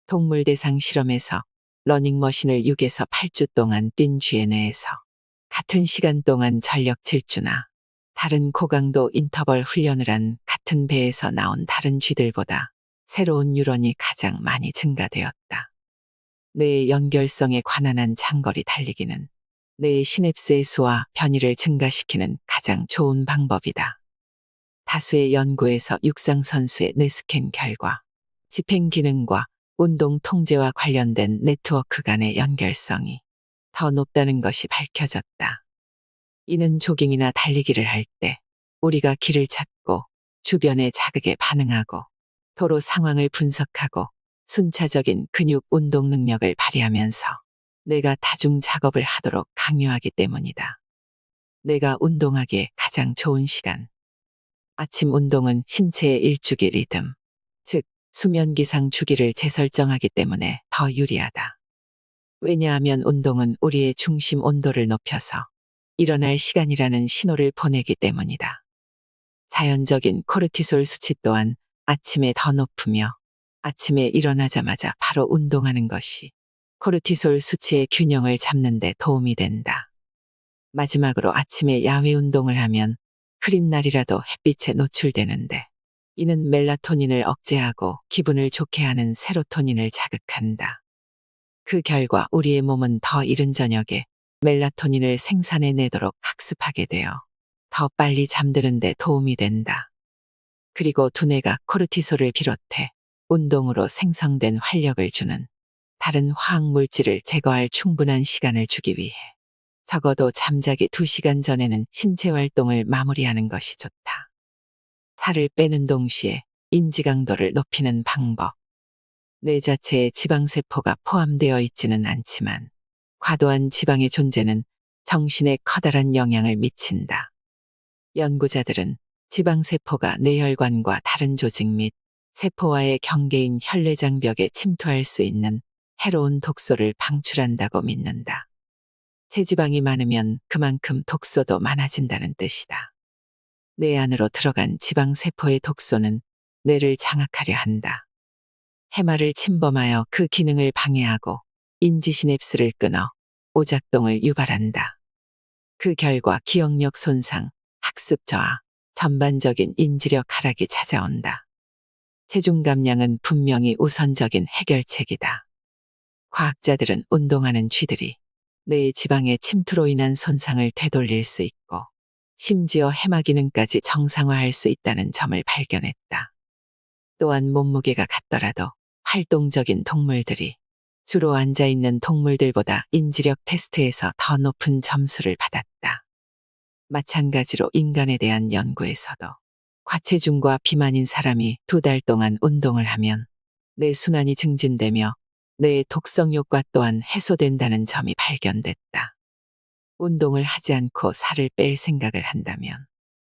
동물 대상 실험에서 러닝머신을 6에서 8주 동안 뛴 쥐의 뇌에서 같은 시간 동안 전력 질주나 다른 고강도 인터벌 훈련을 한 같은 배에서 나온 다른 쥐들보다 새로운 뉴런이 가장 많이 증가되었다. 뇌의 연결성에 관한 한 장거리 달리기는 뇌의 시냅스의 수와 변이를 증가시키는 가장 좋은 방법이다. 다수의 연구에서 육상선수의 뇌 스캔 결과 집행 기능과 운동 통제와 관련된 네트워크 간의 연결성이 더 높다는 것이 밝혀졌다. 이는 조깅이나 달리기를 할 때 우리가 길을 찾고 주변의 자극에 반응하고 도로 상황을 분석하고 순차적인 근육 운동 능력을 발휘하면서 뇌가 다중 작업을 하도록 강요하기 때문이다. 뇌가 운동하기에 가장 좋은 시간. 아침 운동은 신체의 일주기 리듬, 즉 수면 기상 주기를 재설정하기 때문에 더 유리하다. 왜냐하면 운동은 우리의 중심 온도를 높여서 일어날 시간이라는 신호를 보내기 때문이다. 자연적인 코르티솔 수치 또한 아침에 더 높으며 아침에 일어나자마자 바로 운동하는 것이 코르티솔 수치의 균형을 잡는 데 도움이 된다. 마지막으로 아침에 야외 운동을 하면 흐린 날이라도 햇빛에 노출되는데 이는 멜라토닌을 억제하고 기분을 좋게 하는 세로토닌을 자극한다. 그 결과 우리의 몸은 더 이른 저녁에 멜라토닌을 생산해내도록 학습하게 되어 더 빨리 잠드는 데 도움이 된다. 그리고 두뇌가 코르티솔을 비롯해 운동으로 생성된 활력을 주는 다른 화학 물질을 제거할 충분한 시간을 주기 위해 적어도 잠자기 2시간 전에는 신체 활동을 마무리하는 것이 좋다. 살을 빼는 동시에 인지 강도를 높이는 방법. 뇌 자체에 지방세포가 포함되어 있지는 않지만 과도한 지방의 존재는 정신에 커다란 영향을 미친다. 연구자들은 지방세포가 뇌혈관과 다른 조직 및 세포와의 경계인 혈내장벽에 침투할 수 있는 해로운 독소를 방출한다고 믿는다. 체지방이 많으면 그만큼 독소도 많아진다는 뜻이다. 뇌 안으로 들어간 지방세포의 독소는 뇌를 장악하려 한다. 해마를 침범하여 그 기능을 방해하고 인지 시냅스를 끊어 오작동을 유발한다. 그 결과 기억력 손상, 학습 저하, 전반적인 인지력 하락이 찾아온다. 체중 감량은 분명히 우선적인 해결책이다. 과학자들은 운동하는 쥐들이 뇌의 지방의 침투로 인한 손상을 되돌릴 수 있고 심지어 해마 기능까지 정상화할 수 있다는 점을 발견했다. 또한 몸무게가 같더라도 활동적인 동물들이 주로 앉아있는 동물들보다 인지력 테스트에서 더 높은 점수를 받았다. 마찬가지로 인간에 대한 연구에서도 과체중과 비만인 사람이 2달 동안 운동을 하면 뇌 순환이 증진되며 뇌의 독성 효과 또한 해소된다는 점이 발견됐다. 운동을 하지 않고 살을 뺄 생각을 한다면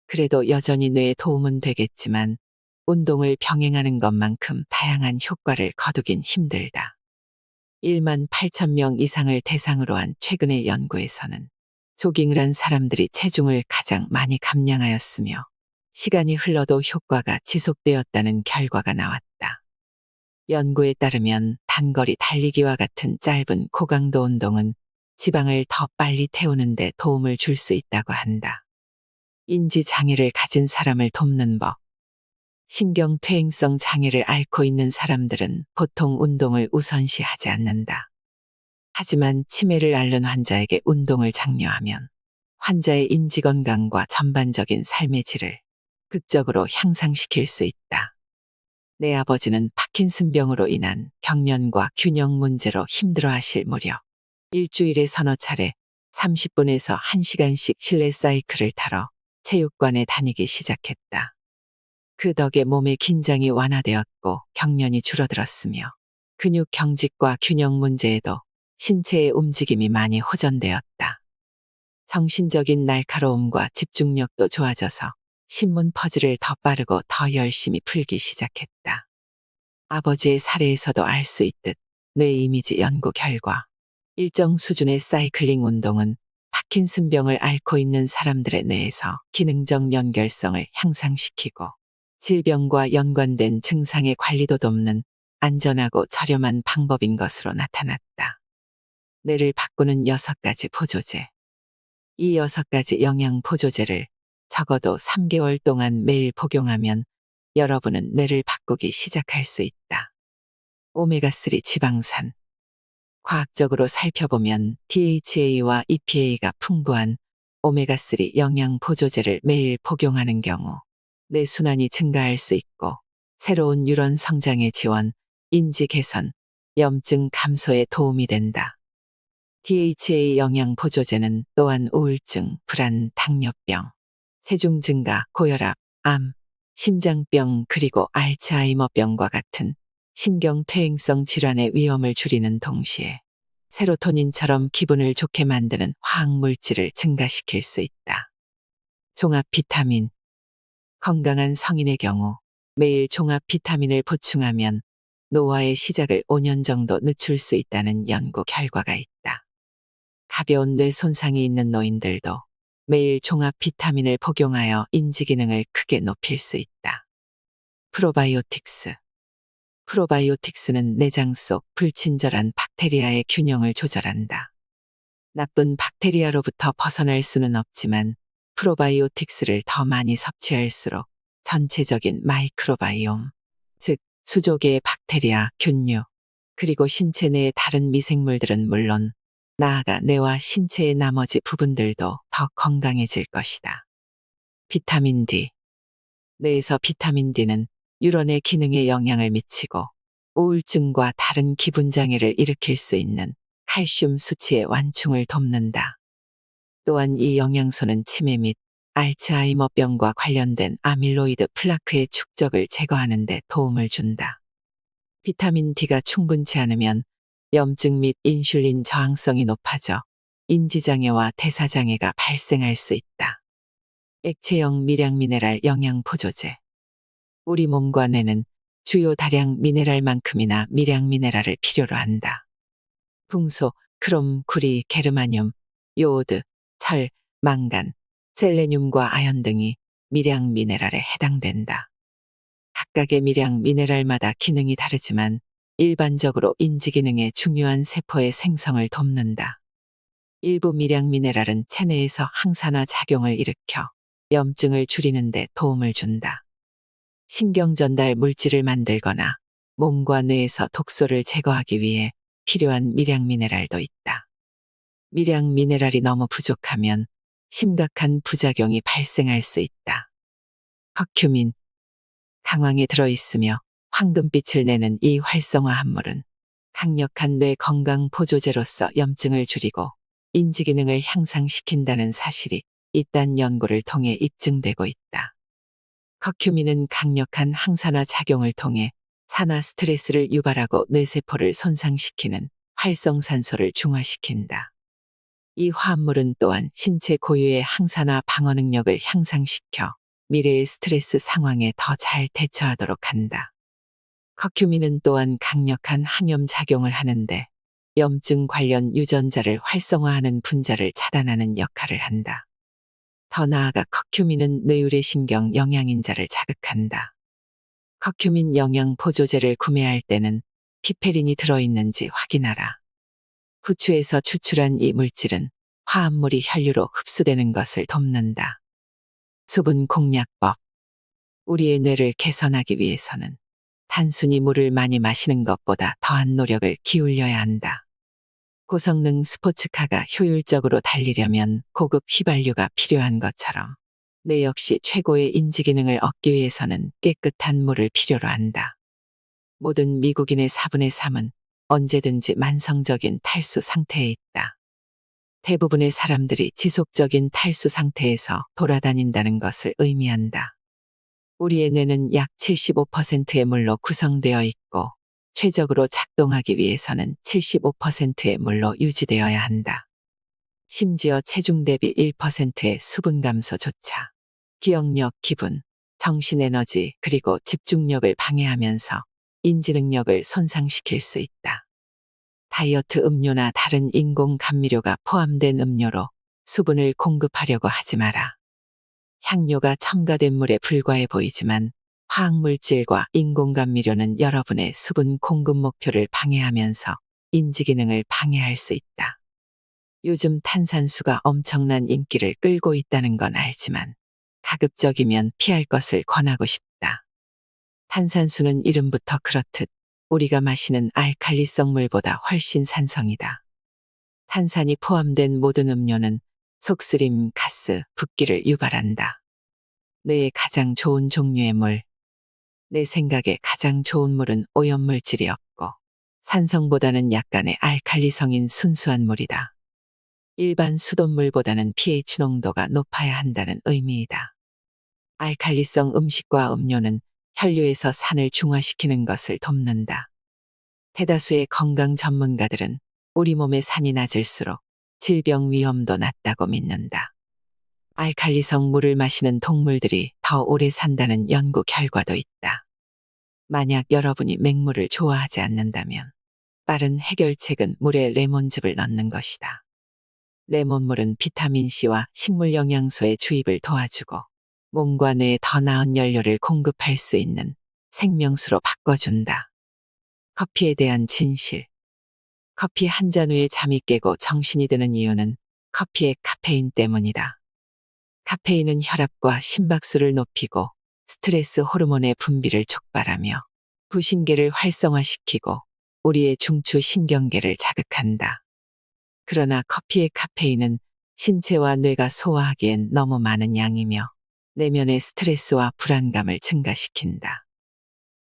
그래도 여전히 뇌에 도움은 되겠지만 운동을 병행하는 것만큼 다양한 효과를 거두긴 힘들다. 1만 8천 명 이상을 대상으로 한 최근의 연구에서는 조깅을 한 사람들이 체중을 가장 많이 감량하였으며 시간이 흘러도 효과가 지속되었다는 결과가 나왔다. 연구에 따르면 단거리 달리기와 같은 짧은 고강도 운동은 지방을 더 빨리 태우는 데 도움을 줄 수 있다고 한다. 인지 장애를 가진 사람을 돕는 법. 신경퇴행성 장애를 앓고 있는 사람들은 보통 운동을 우선시하지 않는다. 하지만 치매를 앓는 환자에게 운동을 장려하면 환자의 인지 건강과 전반적인 삶의 질을 극적으로 향상시킬 수 있다. 내 아버지는 파킨슨병으로 인한 경련과 균형 문제로 힘들어하실 무렵 일주일에 서너 차례 30분에서 1시간씩 실내 사이클을 타러 체육관에 다니기 시작했다. 그 덕에 몸의 긴장이 완화되었고 경련이 줄어들었으며 근육 경직과 균형 문제에도 신체의 움직임이 많이 호전되었다. 정신적인 날카로움과 집중력도 좋아져서 신문 퍼즐을 더 빠르고 더 열심히 풀기 시작했다. 아버지의 사례에서도 알 수 있듯 뇌 이미지 연구 결과 일정 수준의 사이클링 운동은 파킨슨병을 앓고 있는 사람들의 뇌에서 기능적 연결성을 향상시키고 질병과 연관된 증상의 관리도 돕는 안전하고 저렴한 방법인 것으로 나타났다. 뇌를 바꾸는 6가지 보조제. 이 6가지 영양 보조제를 적어도 3개월 동안 매일 복용하면 여러분은 뇌를 바꾸기 시작할 수 있다. 오메가3 지방산. 과학적으로 살펴보면 DHA와 EPA가 풍부한 오메가3 영양 보조제를 매일 복용하는 경우 뇌순환이 증가할 수 있고 새로운 뉴런 성장의 지원, 인지 개선, 염증 감소에 도움이 된다. DHA 영양 보조제는 또한 우울증, 불안, 당뇨병, 체중 증가, 고혈압, 암, 심장병 그리고 알츠하이머병과 같은 신경퇴행성 질환의 위험을 줄이는 동시에 세로토닌처럼 기분을 좋게 만드는 화학물질을 증가시킬 수 있다. 종합 비타민. 건강한 성인의 경우 매일 종합 비타민을 보충하면 노화의 시작을 5년 정도 늦출 수 있다는 연구 결과가 있다. 가벼운 뇌 손상이 있는 노인들도 매일 종합 비타민을 복용하여 인지 기능을 크게 높일 수 있다. 프로바이오틱스. 프로바이오틱스는 내장 속 불친절한 박테리아의 균형을 조절한다. 나쁜 박테리아로부터 벗어날 수는 없지만 프로바이오틱스를 더 많이 섭취할수록 전체적인 마이크로바이옴, 즉 수조계의 박테리아, 균류, 그리고 신체 내의 다른 미생물들은 물론 나아가 뇌와 신체의 나머지 부분들도 더 건강해질 것이다. 비타민 D. 뇌에서 비타민 D는 뉴런의 기능에 영향을 미치고 우울증과 다른 기분 장애를 일으킬 수 있는 칼슘 수치의 완충을 돕는다. 또한 이 영양소는 치매 및 알츠하이머병과 관련된 아밀로이드 플라크의 축적을 제거하는 데 도움을 준다. 비타민 D가 충분치 않으면 염증 및 인슐린 저항성이 높아져 인지장애와 대사장애가 발생할 수 있다. 액체형 미량 미네랄 영양 보조제. 우리 몸과 뇌는 주요 다량 미네랄만큼이나 미량 미네랄을 필요로 한다. 풍소, 크롬, 구리, 게르마늄, 요오드, 철, 망간, 셀레늄과 아연 등이 미량 미네랄에 해당된다. 각각의 미량 미네랄마다 기능이 다르지만 일반적으로 인지 기능에 중요한 세포의 생성을 돕는다. 일부 미량 미네랄은 체내에서 항산화 작용을 일으켜 염증을 줄이는 데 도움을 준다. 신경 전달 물질을 만들거나 몸과 뇌에서 독소를 제거하기 위해 필요한 미량 미네랄도 있다. 미량 미네랄이 너무 부족하면 심각한 부작용이 발생할 수 있다. 커큐민. 강황에 들어있으며 황금빛을 내는 이 활성화 합물은 강력한 뇌 건강 보조제로서 염증을 줄이고 인지 기능을 향상시킨다는 사실이 이딴 연구를 통해 입증되고 있다. 커큐민은 강력한 항산화 작용을 통해 산화 스트레스를 유발하고 뇌세포를 손상시키는 활성산소를 중화시킨다. 이 화합물은 또한 신체 고유의 항산화 방어 능력을 향상시켜 미래의 스트레스 상황에 더 잘 대처하도록 한다. 커큐민은 또한 강력한 항염 작용을 하는데 염증 관련 유전자를 활성화하는 분자를 차단하는 역할을 한다. 더 나아가 커큐민은 뇌유래신경 영양인자를 자극한다. 커큐민 영양 보조제를 구매할 때는 피페린이 들어있는지 확인하라. 구추에서 추출한 이 물질은 화합물이 혈류로 흡수되는 것을 돕는다. 수분 공략법. 우리의 뇌를 개선하기 위해서는 단순히 물을 많이 마시는 것보다 더한 노력을 기울여야 한다. 고성능 스포츠카가 효율적으로 달리려면 고급 휘발유가 필요한 것처럼 뇌 역시 최고의 인지 기능을 얻기 위해서는 깨끗한 물을 필요로 한다. 모든 미국인의 4분의 3은 언제든지 만성적인 탈수 상태에 있다. 대부분의 사람들이 지속적인 탈수 상태에서 돌아다닌다는 것을 의미한다. 우리의 뇌는 약 75%의 물로 구성되어 있고 최적으로 작동하기 위해서는 75%의 물로 유지되어야 한다. 심지어 체중 대비 1%의 수분 감소조차 기억력, 기분, 정신에너지 그리고 집중력을 방해하면서 인지 능력을 손상시킬 수 있다. 다이어트 음료나 다른 인공 감미료가 포함된 음료로 수분을 공급하려고 하지 마라. 향료가 첨가된 물에 불과해 보이지만 화학물질과 인공감미료는 여러분의 수분 공급 목표를 방해하면서 인지 기능을 방해할 수 있다. 요즘 탄산수가 엄청난 인기를 끌고 있다는 건 알지만 가급적이면 피할 것을 권하고 싶다. 탄산수는 이름부터 그렇듯 우리가 마시는 알칼리성 물보다 훨씬 산성이다. 탄산이 포함된 모든 음료는 속쓰림, 가스, 붓기를 유발한다. 뇌에 가장 좋은 종류의 물. 내 생각에 가장 좋은 물은 오염물질이 없고 산성보다는 약간의 알칼리성인 순수한 물이다. 일반 수돗물보다는 pH 농도가 높아야 한다는 의미이다. 알칼리성 음식과 음료는 혈류에서 산을 중화시키는 것을 돕는다. 대다수의 건강 전문가들은 우리 몸의 산이 낮을수록 질병 위험도 낮다고 믿는다. 알칼리성 물을 마시는 동물들이 더 오래 산다는 연구 결과도 있다. 만약 여러분이 맹물을 좋아하지 않는다면 빠른 해결책은 물에 레몬즙을 넣는 것이다. 레몬물은 비타민C와 식물 영양소의 주입을 도와주고 몸과 뇌에 더 나은 연료를 공급할 수 있는 생명수로 바꿔준다. 커피에 대한 진실. 커피 한 잔 후에 잠이 깨고 정신이 드는 이유는 커피의 카페인 때문이다. 카페인은 혈압과 심박수를 높이고 스트레스 호르몬의 분비를 촉발하며 부신계를 활성화시키고 우리의 중추 신경계를 자극한다. 그러나 커피의 카페인은 신체와 뇌가 소화하기엔 너무 많은 양이며 내면의 스트레스와 불안감을 증가시킨다.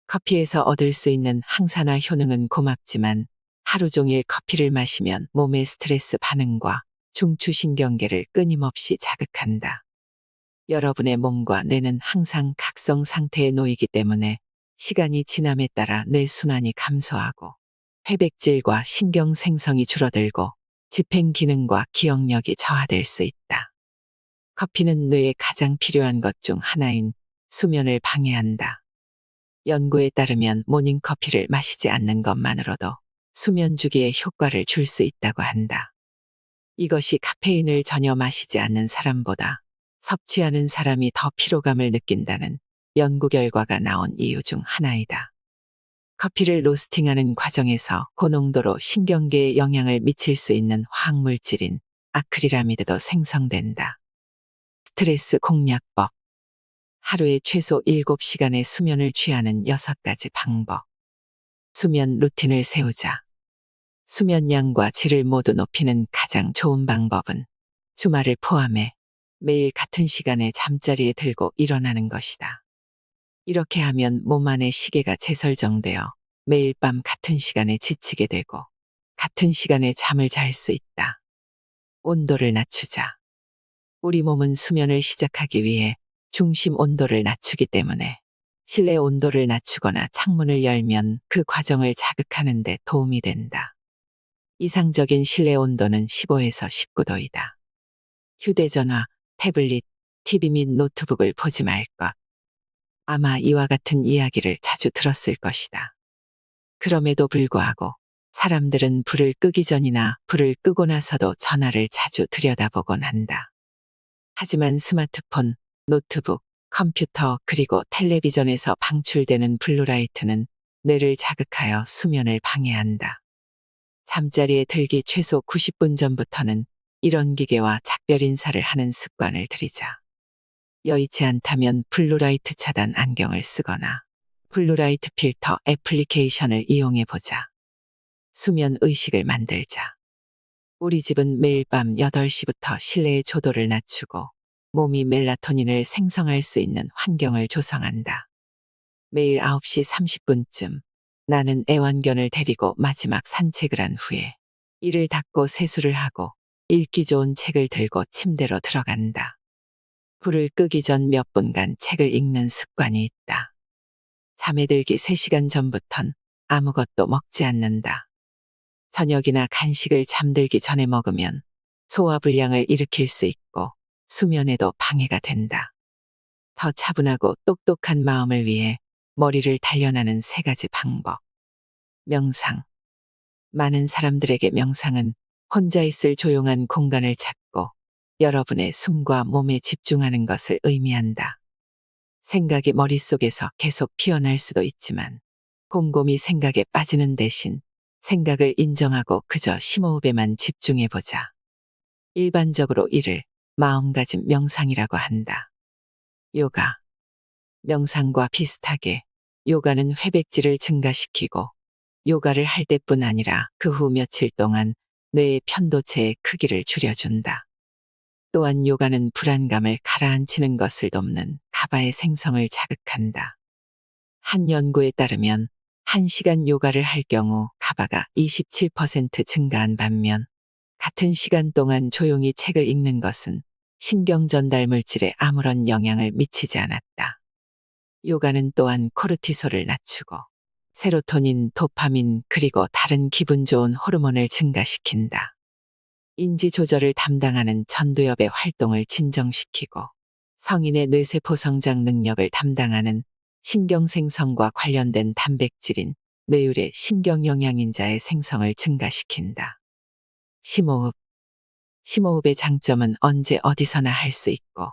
커피에서 얻을 수 있는 항산화 효능은 고맙지만 하루 종일 커피를 마시면 몸의 스트레스 반응과 중추신경계를 끊임없이 자극한다. 여러분의 몸과 뇌는 항상 각성 상태에 놓이기 때문에 시간이 지남에 따라 뇌 순환이 감소하고 회백질과 신경 생성이 줄어들고 집행 기능과 기억력이 저하될 수 있다. 커피는 뇌에 가장 필요한 것 중 하나인 수면을 방해한다. 연구에 따르면 모닝커피를 마시지 않는 것만으로도 수면 주기에 효과를 줄 수 있다고 한다. 이것이 카페인을 전혀 마시지 않는 사람보다 섭취하는 사람이 더 피로감을 느낀다는 연구 결과가 나온 이유 중 하나이다. 커피를 로스팅하는 과정에서 고농도로 신경계에 영향을 미칠 수 있는 화학물질인 아크릴아미드도 생성된다. 스트레스 공략법. 하루에 최소 7시간의 수면을 취하는 6가지 방법. 수면 루틴을 세우자. 수면 양과 질을 모두 높이는 가장 좋은 방법은 주말을 포함해 매일 같은 시간에 잠자리에 들고 일어나는 것이다. 이렇게 하면 몸 안의 시계가 재설정되어 매일 밤 같은 시간에 지치게 되고 같은 시간에 잠을 잘 수 있다. 온도를 낮추자. 우리 몸은 수면을 시작하기 위해 중심 온도를 낮추기 때문에 실내 온도를 낮추거나 창문을 열면 그 과정을 자극하는 데 도움이 된다. 이상적인 실내 온도는 15에서 19도이다. 휴대전화, 태블릿, TV 및 노트북을 보지 말 것. 아마 이와 같은 이야기를 자주 들었을 것이다. 그럼에도 불구하고 사람들은 불을 끄기 전이나 불을 끄고 나서도 전화를 자주 들여다보곤 한다. 하지만 스마트폰, 노트북, 컴퓨터 그리고 텔레비전에서 방출되는 블루라이트는 뇌를 자극하여 수면을 방해한다. 잠자리에 들기 최소 90분 전부터는 이런 기계와 작별 인사를 하는 습관을 들이자. 여의치 않다면 블루라이트 차단 안경을 쓰거나 블루라이트 필터 애플리케이션을 이용해 보자. 수면 의식을 만들자. 우리 집은 매일 밤 8시부터 실내의 조도를 낮추고 몸이 멜라토닌을 생성할 수 있는 환경을 조성한다. 매일 9시 30분쯤 나는 애완견을 데리고 마지막 산책을 한 후에 이를 닫고 세수를 하고 읽기 좋은 책을 들고 침대로 들어간다. 불을 끄기 전 몇 분간 책을 읽는 습관이 있다. 잠에 들기 3시간 전부턴 아무것도 먹지 않는다. 저녁이나 간식을 잠들기 전에 먹으면 소화불량을 일으킬 수 있고 수면에도 방해가 된다. 더 차분하고 똑똑한 마음을 위해 머리를 단련하는 3가지 방법. 명상. 많은 사람들에게 명상은 혼자 있을 조용한 공간을 찾고 여러분의 숨과 몸에 집중하는 것을 의미한다. 생각이 머릿속에서 계속 피어날 수도 있지만 곰곰이 생각에 빠지는 대신 생각을 인정하고 그저 심호흡에만 집중해보자. 일반적으로 이를 마음가짐 명상이라고 한다. 요가. 명상과 비슷하게 요가는 회백질을 증가시키고 요가를 할 때뿐 아니라 그 후 며칠 동안 뇌의 편도체의 크기를 줄여준다. 또한 요가는 불안감을 가라앉히는 것을 돕는 가바의 생성을 자극한다. 한 연구에 따르면 1시간 요가를 할 경우 가바가 27% 증가한 반면 같은 시간 동안 조용히 책을 읽는 것은 신경 전달 물질에 아무런 영향을 미치지 않았다. 요가는 또한 코르티솔을 낮추고 세로토닌, 도파민 그리고 다른 기분 좋은 호르몬을 증가시킨다. 인지 조절을 담당하는 전두엽의 활동을 진정시키고 성인의 뇌세포 성장 능력을 담당하는 신경생성과 관련된 단백질인 뇌율의 신경영양인자의 생성을 증가시킨다. 심호흡. 심호흡의 장점은 언제 어디서나 할 수 있고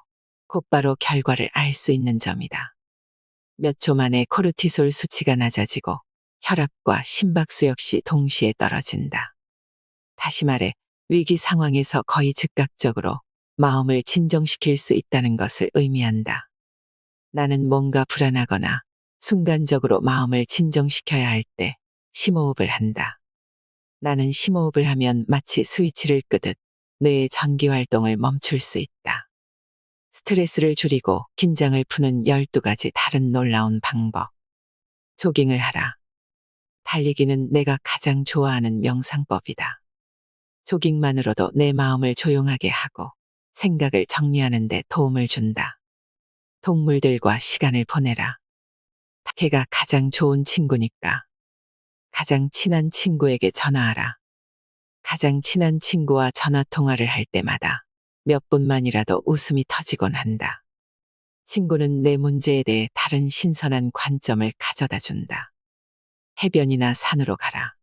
곧바로 결과를 알 수 있는 점이다. 몇 초 만에 코르티솔 수치가 낮아지고 혈압과 심박수 역시 동시에 떨어진다. 다시 말해 위기 상황에서 거의 즉각적으로 마음을 진정시킬 수 있다는 것을 의미한다. 나는 뭔가 불안하거나 순간적으로 마음을 진정시켜야 할 때 심호흡을 한다. 나는 심호흡을 하면 마치 스위치를 끄듯 뇌의 전기 활동을 멈출 수 있다. 스트레스를 줄이고 긴장을 푸는 12가지 다른 놀라운 방법. 조깅을 하라. 달리기는 내가 가장 좋아하는 명상법이다. 조깅만으로도 내 마음을 조용하게 하고 생각을 정리하는 데 도움을 준다. 동물들과 시간을 보내라. 개가 가장 좋은 친구니까. 가장 친한 친구에게 전화하라. 가장 친한 친구와 전화 통화를 할 때마다 몇 분만이라도 웃음이 터지곤 한다. 친구는 내 문제에 대해 다른 신선한 관점을 가져다 준다. 해변이나 산으로 가라.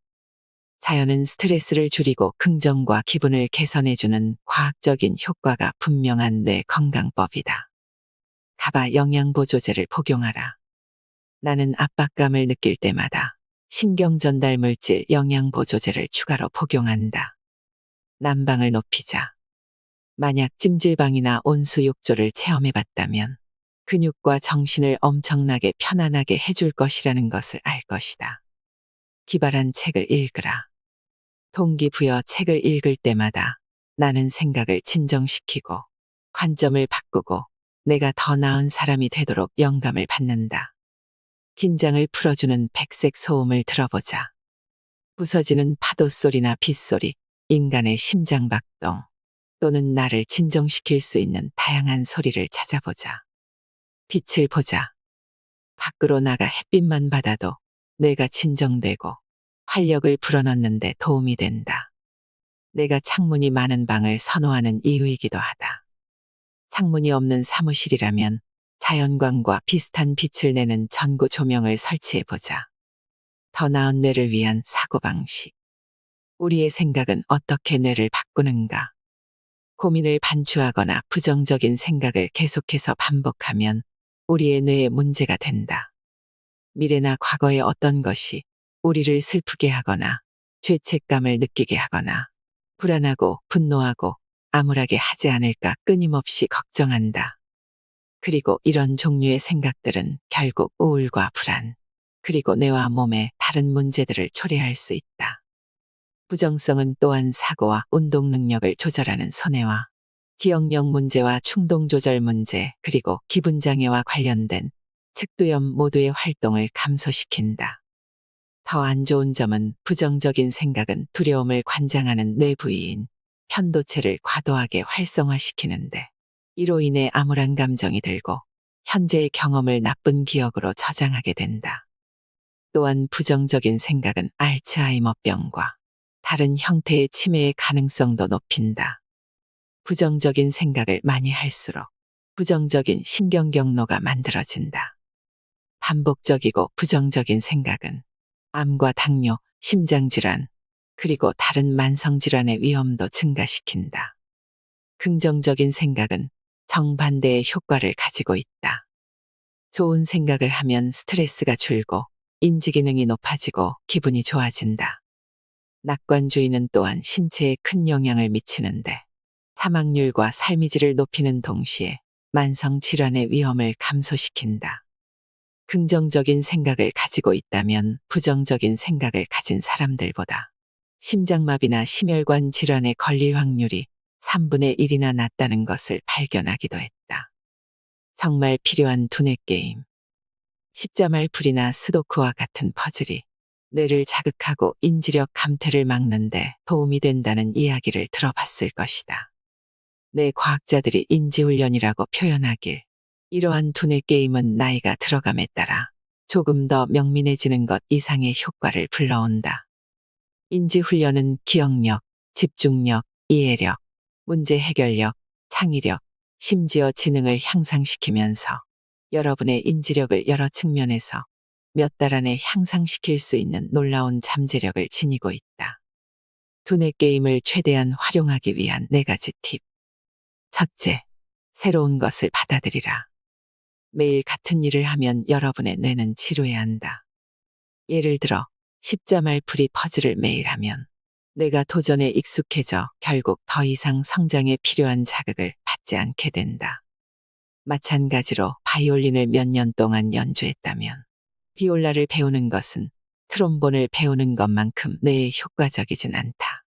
자연은 스트레스를 줄이고 긍정과 기분을 개선해주는 과학적인 효과가 분명한 뇌 건강법이다. 가바 영양보조제를 복용하라. 나는 압박감을 느낄 때마다 신경전달 물질 영양보조제를 추가로 복용한다. 난방을 높이자. 만약 찜질방이나 온수욕조를 체험해봤다면 근육과 정신을 엄청나게 편안하게 해줄 것이라는 것을 알 것이다. 기발한 책을 읽으라. 동기부여 책을 읽을 때마다 나는 생각을 진정시키고 관점을 바꾸고 내가 더 나은 사람이 되도록 영감을 받는다. 긴장을 풀어주는 백색 소음을 들어보자. 부서지는 파도 소리나 빗소리, 인간의 심장 박동, 또는 나를 진정시킬 수 있는 다양한 소리를 찾아보자. 빛을 보자. 밖으로 나가 햇빛만 받아도 뇌가 진정되고 활력을 불어넣는 데 도움이 된다. 내가 창문이 많은 방을 선호하는 이유이기도 하다. 창문이 없는 사무실이라면 자연광과 비슷한 빛을 내는 전구 조명을 설치해보자. 더 나은 뇌를 위한 사고방식. 우리의 생각은 어떻게 뇌를 바꾸는가? 고민을 반추하거나 부정적인 생각을 계속해서 반복하면 우리의 뇌에 문제가 된다. 미래나 과거의 어떤 것이 우리를 슬프게 하거나 죄책감을 느끼게 하거나 불안하고 분노하고 암울하게 하지 않을까 끊임없이 걱정한다. 그리고 이런 종류의 생각들은 결국 우울과 불안, 그리고 뇌와 몸에 다른 문제들을 초래할 수 있다. 부정성은 또한 사고와 운동 능력을 조절하는 손해와 기억력 문제와 충동 조절 문제, 그리고 기분 장애와 관련된 측두엽 모두의 활동을 감소시킨다. 더 안 좋은 점은 부정적인 생각은 두려움을 관장하는 뇌 부위인 편도체를 과도하게 활성화시키는데 이로 인해 암울한 감정이 들고 현재의 경험을 나쁜 기억으로 저장하게 된다. 또한 부정적인 생각은 알츠하이머병과 다른 형태의 치매의 가능성도 높인다. 부정적인 생각을 많이 할수록 부정적인 신경 경로가 만들어진다. 반복적이고 부정적인 생각은 암과 당뇨, 심장질환, 그리고 다른 만성질환의 위험도 증가시킨다. 긍정적인 생각은 정반대의 효과를 가지고 있다. 좋은 생각을 하면 스트레스가 줄고 인지기능이 높아지고 기분이 좋아진다. 낙관주의는 또한 신체에 큰 영향을 미치는데 사망률과 삶의 질을 높이는 동시에 만성질환의 위험을 감소시킨다. 긍정적인 생각을 가지고 있다면 부정적인 생각을 가진 사람들보다 심장마비나 심혈관 질환에 걸릴 확률이 3분의 1이나 낮다는 것을 발견하기도 했다. 정말 필요한 두뇌 게임. 십자말풀이나 스도크와 같은 퍼즐이 뇌를 자극하고 인지력 감퇴를 막는데 도움이 된다는 이야기를 들어봤을 것이다. 뇌 과학자들이 인지훈련이라고 표현하길 이러한 두뇌 게임은 나이가 들어감에 따라 조금 더 명민해지는 것 이상의 효과를 불러온다. 인지훈련은 기억력, 집중력, 이해력, 문제 해결력, 창의력, 심지어 지능을 향상시키면서 여러분의 인지력을 여러 측면에서 몇 달 안에 향상시킬 수 있는 놀라운 잠재력을 지니고 있다. 두뇌 게임을 최대한 활용하기 위한 4가지 팁. 첫째, 새로운 것을 받아들이라. 매일 같은 일을 하면 여러분의 뇌는 지루해야 한다. 예를 들어 십자말풀이 퍼즐을 매일 하면 뇌가 도전에 익숙해져 결국 더 이상 성장에 필요한 자극을 받지 않게 된다. 마찬가지로 바이올린을 몇 년 동안 연주했다면 비올라를 배우는 것은 트롬본을 배우는 것만큼 뇌에 효과적이진 않다.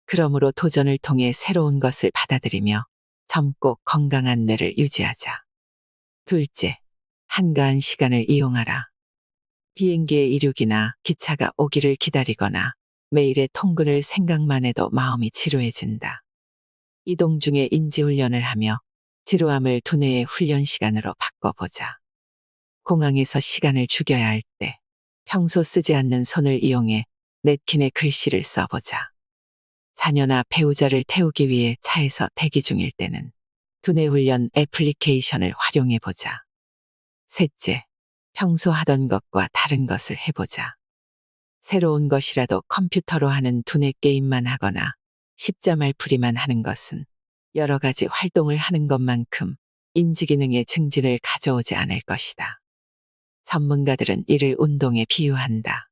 그러므로 도전을 통해 새로운 것을 받아들이며 젊고 건강한 뇌를 유지하자. 둘째, 한가한 시간을 이용하라. 비행기의 이륙이나 기차가 오기를 기다리거나 매일의 통근을 생각만 해도 마음이 지루해진다. 이동 중에 인지훈련을 하며 지루함을 두뇌의 훈련 시간으로 바꿔보자. 공항에서 시간을 죽여야 할 때 평소 쓰지 않는 손을 이용해 냅킨에 글씨를 써보자. 자녀나 배우자를 태우기 위해 차에서 대기 중일 때는 두뇌 훈련 애플리케이션을 활용해보자. 셋째, 평소 하던 것과 다른 것을 해보자. 새로운 것이라도 컴퓨터로 하는 두뇌 게임만 하거나 십자말풀이만 하는 것은 여러 가지 활동을 하는 것만큼 인지기능의 증진을 가져오지 않을 것이다. 전문가들은 이를 운동에 비유한다.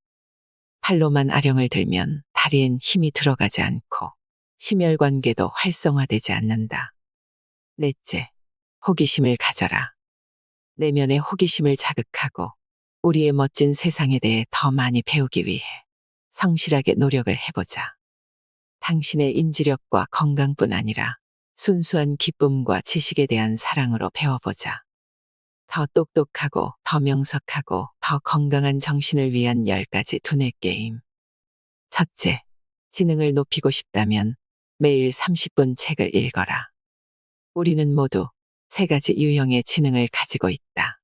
팔로만 아령을 들면 다리엔 힘이 들어가지 않고 심혈관계도 활성화되지 않는다. 넷째, 호기심을 가져라. 내면의 호기심을 자극하고 우리의 멋진 세상에 대해 더 많이 배우기 위해 성실하게 노력을 해보자. 당신의 인지력과 건강뿐 아니라 순수한 기쁨과 지식에 대한 사랑으로 배워보자. 더 똑똑하고 더 명석하고 더 건강한 정신을 위한 10가지 두뇌 게임. 첫째, 지능을 높이고 싶다면 매일 30분 책을 읽어라. 우리는 모두 3가지 유형의 지능을 가지고 있다.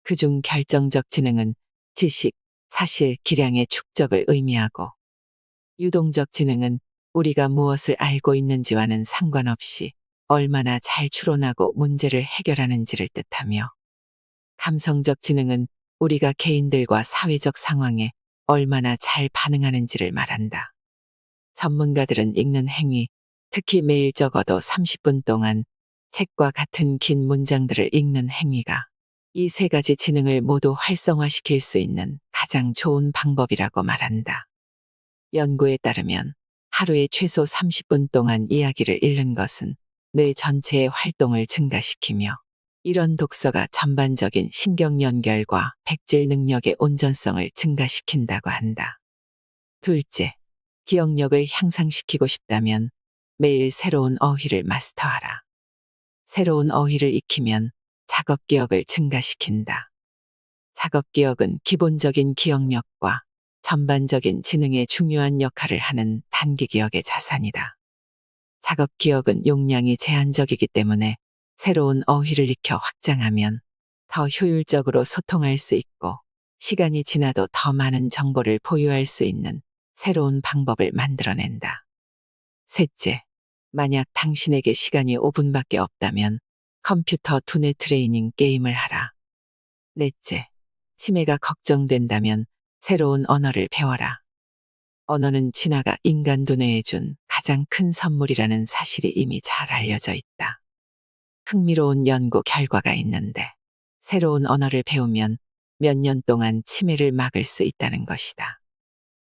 그중 결정적 지능은 지식, 사실, 기량의 축적을 의미하고 유동적 지능은 우리가 무엇을 알고 있는지와는 상관없이 얼마나 잘 추론하고 문제를 해결하는지를 뜻하며 감성적 지능은 우리가 개인들과 사회적 상황에 얼마나 잘 반응하는지를 말한다. 전문가들은 읽는 행위, 특히 매일 적어도 30분 동안 책과 같은 긴 문장들을 읽는 행위가 이 3가지 지능을 모두 활성화시킬 수 있는 가장 좋은 방법이라고 말한다. 연구에 따르면 하루에 최소 30분 동안 이야기를 읽는 것은 뇌 전체의 활동을 증가시키며 이런 독서가 전반적인 신경 연결과 백질 능력의 온전성을 증가시킨다고 한다. 둘째, 기억력을 향상시키고 싶다면 매일 새로운 어휘를 마스터하라. 새로운 어휘를 익히면 작업 기억을 증가시킨다. 작업 기억은 기본적인 기억력과 전반적인 지능에 중요한 역할을 하는 단기 기억의 자산이다. 작업 기억은 용량이 제한적이기 때문에 새로운 어휘를 익혀 확장하면 더 효율적으로 소통할 수 있고 시간이 지나도 더 많은 정보를 보유할 수 있는 새로운 방법을 만들어낸다. 셋째, 만약 당신에게 시간이 5분밖에 없다면 컴퓨터 두뇌 트레이닝 게임을 하라. 넷째, 치매가 걱정된다면 새로운 언어를 배워라. 언어는 진화가 인간 두뇌에 준 가장 큰 선물이라는 사실이 이미 잘 알려져 있다. 흥미로운 연구 결과가 있는데 새로운 언어를 배우면 몇 년 동안 치매를 막을 수 있다는 것이다.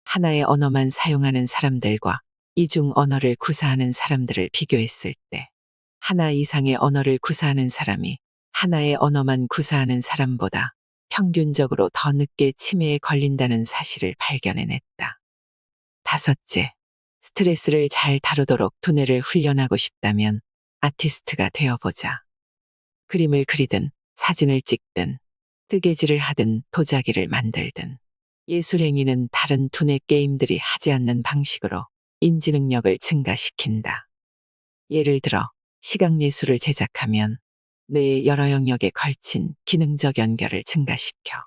하나의 언어만 사용하는 사람들과 이중 언어를 구사하는 사람들을 비교했을 때 하나 이상의 언어를 구사하는 사람이 하나의 언어만 구사하는 사람보다 평균적으로 더 늦게 치매에 걸린다는 사실을 발견해냈다. 다섯째, 스트레스를 잘 다루도록 두뇌를 훈련하고 싶다면 아티스트가 되어보자. 그림을 그리든 사진을 찍든 뜨개질을 하든 도자기를 만들든 예술행위는 다른 두뇌 게임들이 하지 않는 방식으로 인지 능력을 증가시킨다. 예를 들어 시각예술을 제작하면 뇌의 여러 영역에 걸친 기능적 연결을 증가시켜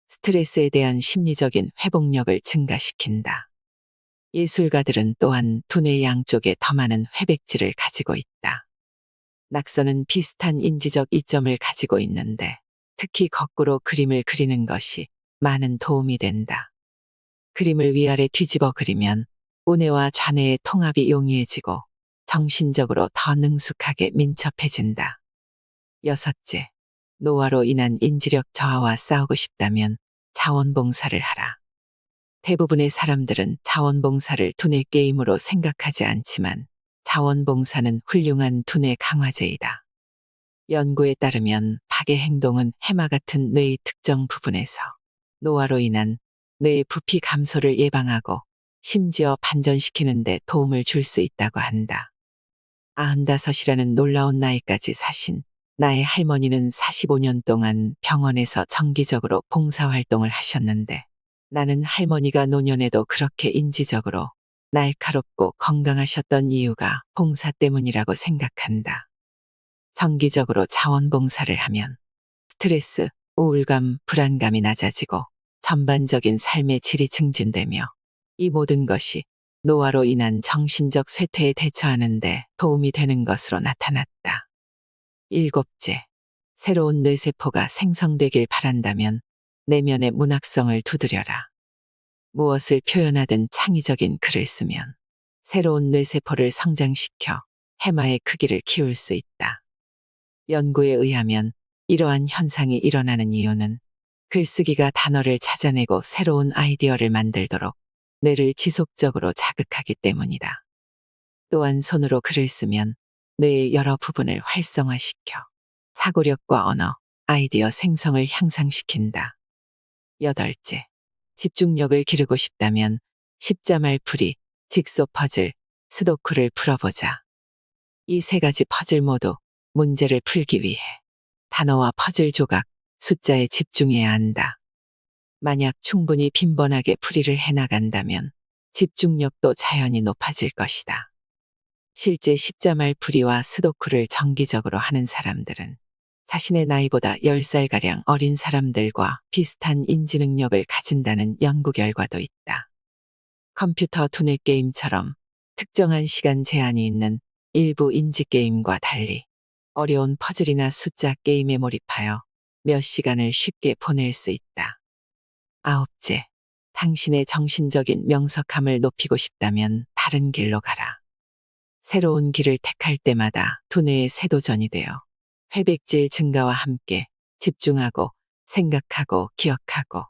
스트레스에 대한 심리적인 회복력을 증가시킨다. 예술가들은 또한 두뇌 양쪽에 더 많은 회백질을 가지고 있다. 낙서는 비슷한 인지적 이점을 가지고 있는데 특히 거꾸로 그림을 그리는 것이 많은 도움이 된다. 그림을 위아래 뒤집어 그리면 우뇌와 좌뇌의 통합이 용이해지고 정신적으로 더 능숙하게 민첩해진다. 여섯째, 노화로 인한 인지력 저하와 싸우고 싶다면 자원봉사를 하라. 대부분의 사람들은 자원봉사를 두뇌 게임으로 생각하지 않지만 자원봉사는 훌륭한 두뇌 강화제이다. 연구에 따르면 박의 행동은 해마 같은 뇌의 특정 부분에서 노화로 인한 뇌의 부피 감소를 예방하고 심지어 반전시키는 데 도움을 줄 수 있다고 한다. 95이라는 놀라운 나이까지 사신 나의 할머니는 45년 동안 병원에서 정기적으로 봉사활동을 하셨는데 나는 할머니가 노년에도 그렇게 인지적으로 날카롭고 건강하셨던 이유가 봉사 때문이라고 생각한다. 정기적으로 자원봉사를 하면 스트레스, 우울감, 불안감이 낮아지고 전반적인 삶의 질이 증진되며 이 모든 것이 노화로 인한 정신적 쇠퇴에 대처하는 데 도움이 되는 것으로 나타났다. 일곱째, 새로운 뇌세포가 생성되길 바란다면 내면의 문학성을 두드려라. 무엇을 표현하든 창의적인 글을 쓰면 새로운 뇌세포를 성장시켜 해마의 크기를 키울 수 있다. 연구에 의하면 이러한 현상이 일어나는 이유는 글쓰기가 단어를 찾아내고 새로운 아이디어를 만들도록 뇌를 지속적으로 자극하기 때문이다. 또한 손으로 글을 쓰면 뇌의 여러 부분을 활성화시켜 사고력과 언어, 아이디어 생성을 향상시킨다. 여덟째, 집중력을 기르고 싶다면 십자말풀이, 직소 퍼즐, 스도쿠를 풀어보자. 이 세 가지 퍼즐 모두 문제를 풀기 위해 단어와 퍼즐 조각, 숫자에 집중해야 한다. 만약 충분히 빈번하게 풀이를 해나간다면 집중력도 자연히 높아질 것이다. 실제 십자말풀이와 스도쿠를 정기적으로 하는 사람들은 자신의 나이보다 10살가량 어린 사람들과 비슷한 인지 능력을 가진다는 연구 결과도 있다. 컴퓨터 두뇌 게임처럼 특정한 시간 제한이 있는 일부 인지 게임과 달리 어려운 퍼즐이나 숫자 게임에 몰입하여 몇 시간을 쉽게 보낼 수 있다. 아홉째, 당신의 정신적인 명석함을 높이고 싶다면 다른 길로 가라. 새로운 길을 택할 때마다 두뇌의 세도전이 되어 회백질 증가와 함께 집중하고 생각하고 기억하고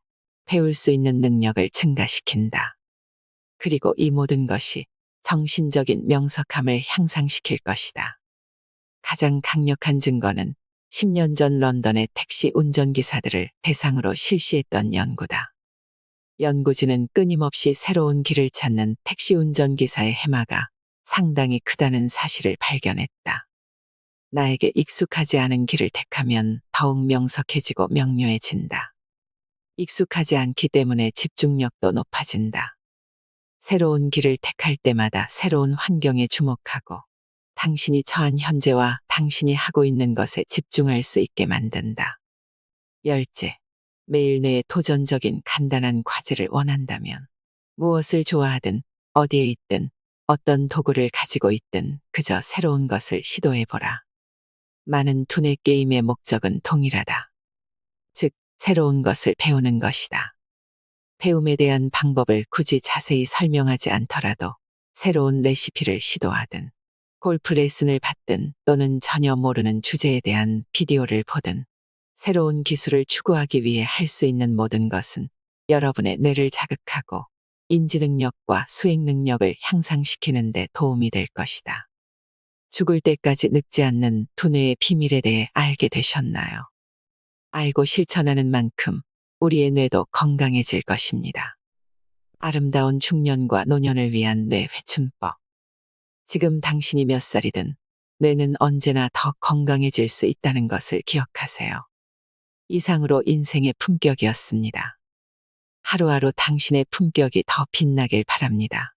배울 수 있는 능력을 증가시킨다. 그리고 이 모든 것이 정신적인 명석함을 향상시킬 것이다. 가장 강력한 증거는 10년 전 런던의 택시 운전기사들을 대상으로 실시했던 연구다. 연구진은 끊임없이 새로운 길을 찾는 택시 운전기사의 해마가 상당히 크다는 사실을 발견했다. 나에게 익숙하지 않은 길을 택하면 더욱 명석해지고 명료해진다. 익숙하지 않기 때문에 집중력도 높아진다. 새로운 길을 택할 때마다 새로운 환경에 주목하고 당신이 처한 현재와 당신이 하고 있는 것에 집중할 수 있게 만든다. 열째, 매일 뇌에 도전적인 간단한 과제를 원한다면 무엇을 좋아하든 어디에 있든 어떤 도구를 가지고 있든 그저 새로운 것을 시도해보라. 많은 두뇌 게임의 목적은 동일하다. 즉, 새로운 것을 배우는 것이다. 배움에 대한 방법을 굳이 자세히 설명하지 않더라도 새로운 레시피를 시도하든 골프 레슨을 받든 또는 전혀 모르는 주제에 대한 비디오를 보든 새로운 기술을 추구하기 위해 할 수 있는 모든 것은 여러분의 뇌를 자극하고 인지 능력과 수행 능력을 향상시키는 데 도움이 될 것이다. 죽을 때까지 늙지 않는 두뇌의 비밀에 대해 알게 되셨나요? 알고 실천하는 만큼 우리의 뇌도 건강해질 것입니다. 아름다운 중년과 노년을 위한 뇌 회춘법. 지금 당신이 몇 살이든 뇌는 언제나 더 건강해질 수 있다는 것을 기억하세요. 이상으로 인생의 품격이었습니다. 하루하루 당신의 품격이 더 빛나길 바랍니다.